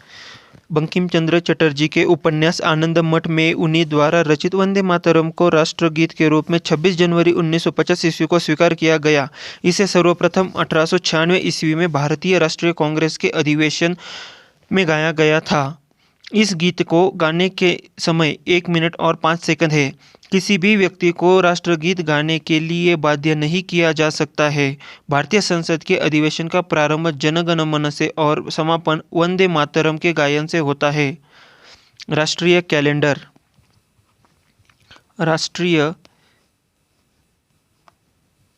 बंकिम चंद्र चटर्जी के उपन्यास आनंद मठ में उन्हीं द्वारा रचित वंदे मातरम को राष्ट्रगीत के रूप में 26 जनवरी 1950 ईस्वी को स्वीकार किया गया। इसे सर्वप्रथम 1896 ईस्वी में भारतीय राष्ट्रीय कांग्रेस के अधिवेशन में गाया गया था। इस गीत को गाने के समय 1 मिनट और 5 सेकंड है। किसी भी व्यक्ति को राष्ट्रगीत गाने के लिए बाध्य नहीं किया जा सकता है। भारतीय संसद के अधिवेशन का प्रारंभ जन गण मन से और समापन वंदे मातरम के गायन से होता है। राष्ट्रीय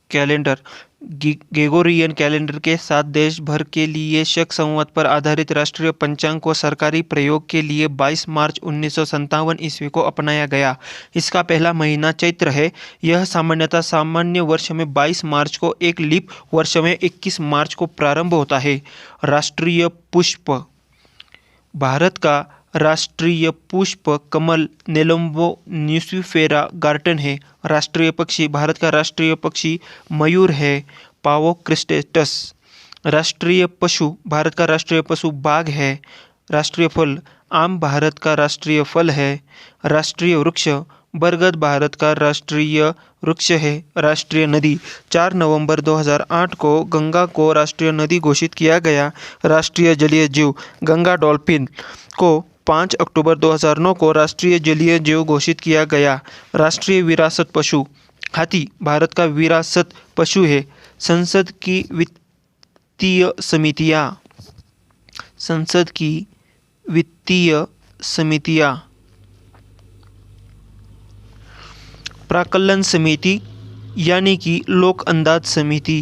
कैलेंडर ग्रेगोरियन कैलेंडर के साथ देश भर के लिए शक संवत पर आधारित राष्ट्रीय पंचांग को सरकारी प्रयोग के लिए 22 मार्च 1957 ईस्वी को अपनाया गया। इसका पहला महीना चैत्र है। यह सामान्यतः सामान्य वर्ष में 22 मार्च को, एक लीप वर्ष में 21 मार्च को प्रारंभ होता है। राष्ट्रीय पुष्प भारत का राष्ट्रीय पुष्प कमल नेलम्बो न्यूसिफेरा गार्टन है। राष्ट्रीय पक्षी भारत का राष्ट्रीय पक्षी मयूर है, पावो क्रिस्टेटस। राष्ट्रीय पशु भारत का राष्ट्रीय पशु बाघ है। राष्ट्रीय फल आम भारत का राष्ट्रीय फल है। राष्ट्रीय वृक्ष बरगद भारत का राष्ट्रीय वृक्ष है। राष्ट्रीय नदी 4 नवंबर 2008 को गंगा को राष्ट्रीय नदी घोषित किया गया। राष्ट्रीय जलीय जीव गंगा डॉल्फिन को 5 अक्टूबर 2009 को राष्ट्रीय जलीय जीव घोषित किया गया। राष्ट्रीय विरासत पशु हाथी भारत का विरासत पशु है। संसद की वित्तीय समितियां प्राक्कलन समिति यानी कि लोक अंदाज समिति,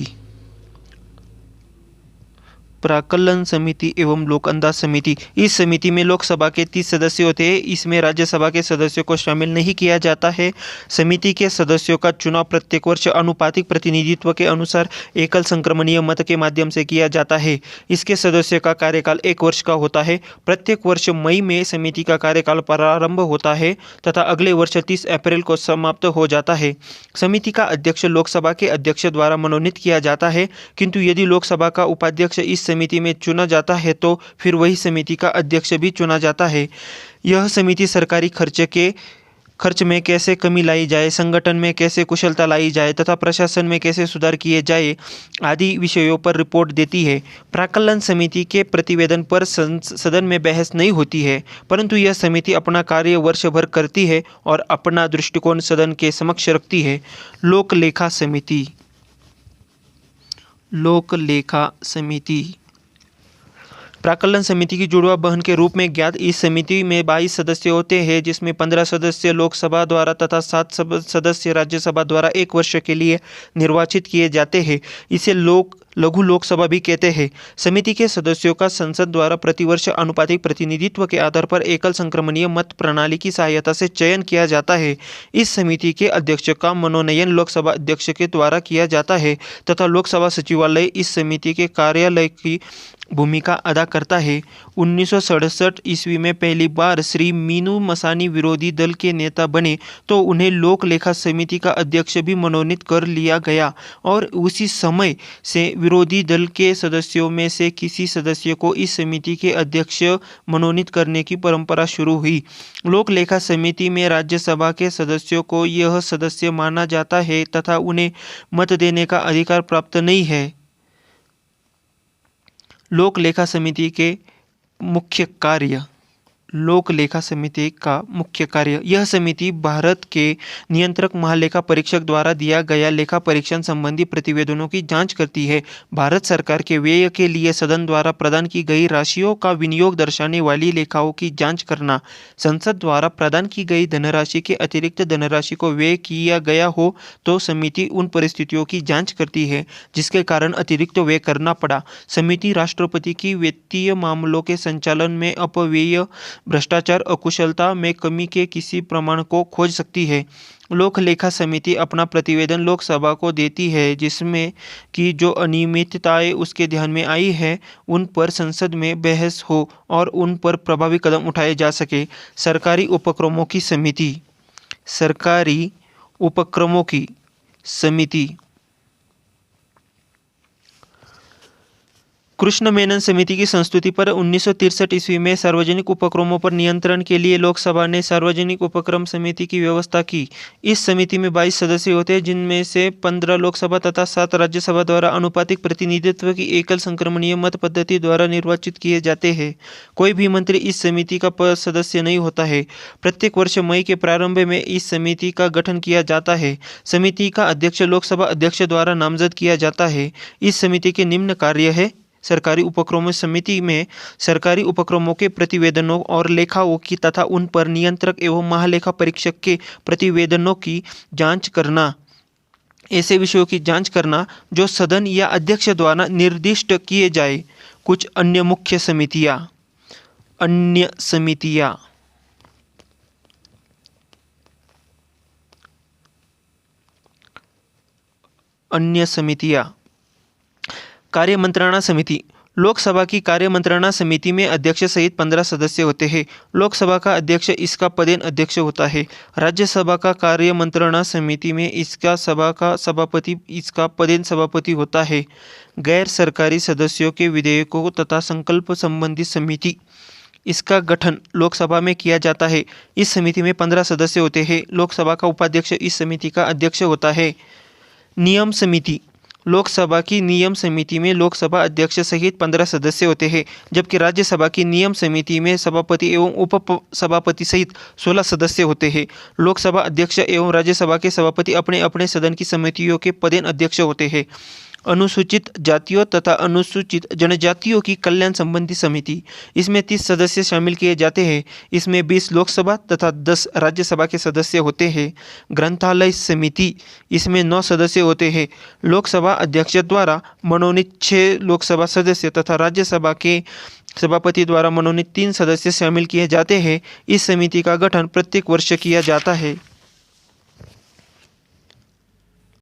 प्राक्कलन समिति एवं लोक अंदाज समिति। इस समिति में लोकसभा के 30 सदस्य होते हैं। इसमें राज्यसभा के सदस्यों को शामिल नहीं किया जाता है। समिति के सदस्यों का चुनाव प्रत्येक वर्ष आनुपातिक प्रतिनिधित्व के अनुसार एकल संक्रमणीय मत के माध्यम से किया जाता है। इसके सदस्यों का कार्यकाल 1 वर्ष का होता है। प्रत्येक वर्ष मई में समिति का कार्यकाल प्रारंभ होता है तथा अगले वर्ष 30 अप्रैल को समाप्त हो जाता है। समिति का अध्यक्ष लोकसभा के अध्यक्ष द्वारा मनोनीत किया जाता है, किंतु यदि लोकसभा का उपाध्यक्ष इस समिति में चुना जाता है तो फिर वही समिति का अध्यक्ष भी चुना जाता है। यह समिति सरकारी खर्च में कैसे कमी लाई जाए, संगठन में कैसे कुशलता लाई जाए तथा प्रशासन में कैसे सुधार किए जाए आदि विषयों पर रिपोर्ट देती है। प्राक्कलन समिति के प्रतिवेदन पर सदन में बहस नहीं होती है, परंतु यह समिति अपना कार्य वर्ष भर करती है और अपना दृष्टिकोण सदन के समक्ष रखती है। लोकलेखा समिति प्राक्कलन समिति की जुड़वा बहन के रूप में ज्ञात इस समिति में 22 सदस्य होते हैं, जिसमें 15 सदस्य लोकसभा द्वारा तथा 7 सदस्य राज्यसभा द्वारा 1 वर्ष के लिए निर्वाचित किए जाते हैं। इसे लघु लोकसभा भी कहते हैं। समिति के सदस्यों का संसद द्वारा प्रतिवर्ष आनुपातिक प्रतिनिधित्व के आधार पर एकल संक्रमणीय मत प्रणाली की सहायता से चयन किया जाता है। इस समिति के अध्यक्ष का मनोनयन लोकसभा अध्यक्ष के द्वारा किया जाता है तथा लोकसभा सचिवालय इस समिति के कार्यालय की भूमिका अदा करता है। 1967 ईस्वी में पहली बार श्री मीनू मसानी विरोधी दल के नेता बने तो उन्हें लोक लेखा समिति का अध्यक्ष भी मनोनीत कर लिया गया और उसी समय से विरोधी दल के सदस्यों में से किसी सदस्य को इस समिति के अध्यक्ष मनोनीत करने की परंपरा शुरू हुई। लोक लेखा समिति में राज्यसभा के सदस्यों को यह सदस्य माना जाता है तथा उन्हें मत देने का अधिकार प्राप्त नहीं है। लोक लेखा समिति के मुख्य कार्य। लोक लेखा समिति का मुख्य कार्य। यह समिति भारत के नियंत्रक महालेखा परीक्षक द्वारा दिया गया लेखा परीक्षण संबंधी प्रतिवेदनों की जांच करती है। भारत सरकार के व्यय के लिए सदन द्वारा प्रदान की गई राशियों का विनियोग दर्शाने वाली लेखाओं की जांच करना, संसद द्वारा प्रदान की गई धनराशि के अतिरिक्त धनराशि को व्यय किया गया हो तो समिति उन परिस्थितियों की जांच करती है जिसके कारण अतिरिक्त व्यय करना पड़ा। समिति राष्ट्रपति की वित्तीय मामलों के संचालन में अपव्यय, भ्रष्टाचार, अकुशलता में कमी के किसी प्रमाण को खोज सकती है। लोक लेखा समिति अपना प्रतिवेदन लोकसभा को देती है जिसमें कि जो अनियमितताएं उसके ध्यान में आई है उन पर संसद में बहस हो और उन पर प्रभावी कदम उठाए जा सके। सरकारी उपक्रमों की समिति। सरकारी उपक्रमों की समिति। कृष्ण मेनन समिति की संस्तुति पर 1963 ईस्वी में सार्वजनिक उपक्रमों पर नियंत्रण के लिए लोकसभा ने सार्वजनिक उपक्रम समिति की व्यवस्था की। इस समिति में 22 सदस्य होते हैं जिनमें से 15 लोकसभा तथा 7 राज्यसभा द्वारा आनुपातिक प्रतिनिधित्व की एकल संक्रमणीय मत पद्धति द्वारा निर्वाचित किए जाते हैं। कोई भी मंत्री इस समिति का सदस्य नहीं होता है। प्रत्येक वर्ष मई के प्रारंभ में इस समिति का गठन किया जाता है। समिति का अध्यक्ष लोकसभा अध्यक्ष द्वारा नामजद किया जाता है। इस समिति के निम्न कार्य है। सरकारी उपक्रमों समिति में सरकारी उपक्रमों के प्रतिवेदनों और लेखाओं की तथा उन पर नियंत्रक एवं महालेखा परीक्षक के प्रतिवेदनों की जांच करना, ऐसे विषयों की जांच करना जो सदन या अध्यक्ष द्वारा निर्दिष्ट किए जाए। कुछ अन्य मुख्य समितियां। अन्य समितियां। अन्य समितियां। कार्य मंत्रणा समिति। लोकसभा की कार्य मंत्रणा समिति में अध्यक्ष सहित 15 सदस्य होते हैं। लोकसभा का अध्यक्ष इसका पदेन अध्यक्ष होता है। राज्यसभा का कार्य मंत्रणा समिति में इसका सभा का सभापति इसका पदेन सभापति होता है। गैर सरकारी सदस्यों के विधेयकों तथा संकल्प संबंधी समिति। इसका गठन लोकसभा में किया जाता है। इस समिति में 15 सदस्य होते हैं। लोकसभा का उपाध्यक्ष इस समिति का अध्यक्ष होता है। नियम समिति। लोकसभा की नियम समिति में लोकसभा अध्यक्ष सहित 15 सदस्य होते हैं, जबकि राज्यसभा की नियम समिति में सभापति एवं उप सभापति सहित 16 सदस्य होते हैं। लोकसभा अध्यक्ष एवं राज्यसभा के सभापति अपने अपने सदन की समितियों के पदेन अध्यक्ष होते हैं। अनुसूचित जातियों तथा अनुसूचित जनजातियों की कल्याण संबंधी समिति। इसमें 30 सदस्य शामिल किए जाते हैं। इसमें 20 लोकसभा तथा 10 राज्यसभा के सदस्य होते हैं। ग्रंथालय समिति। इसमें 9 सदस्य होते हैं। लोकसभा अध्यक्ष द्वारा मनोनीत 6 लोकसभा सदस्य तथा राज्यसभा के सभापति द्वारा मनोनीत 3 सदस्य शामिल किए जाते हैं। इस समिति का गठन प्रत्येक वर्ष किया जाता है।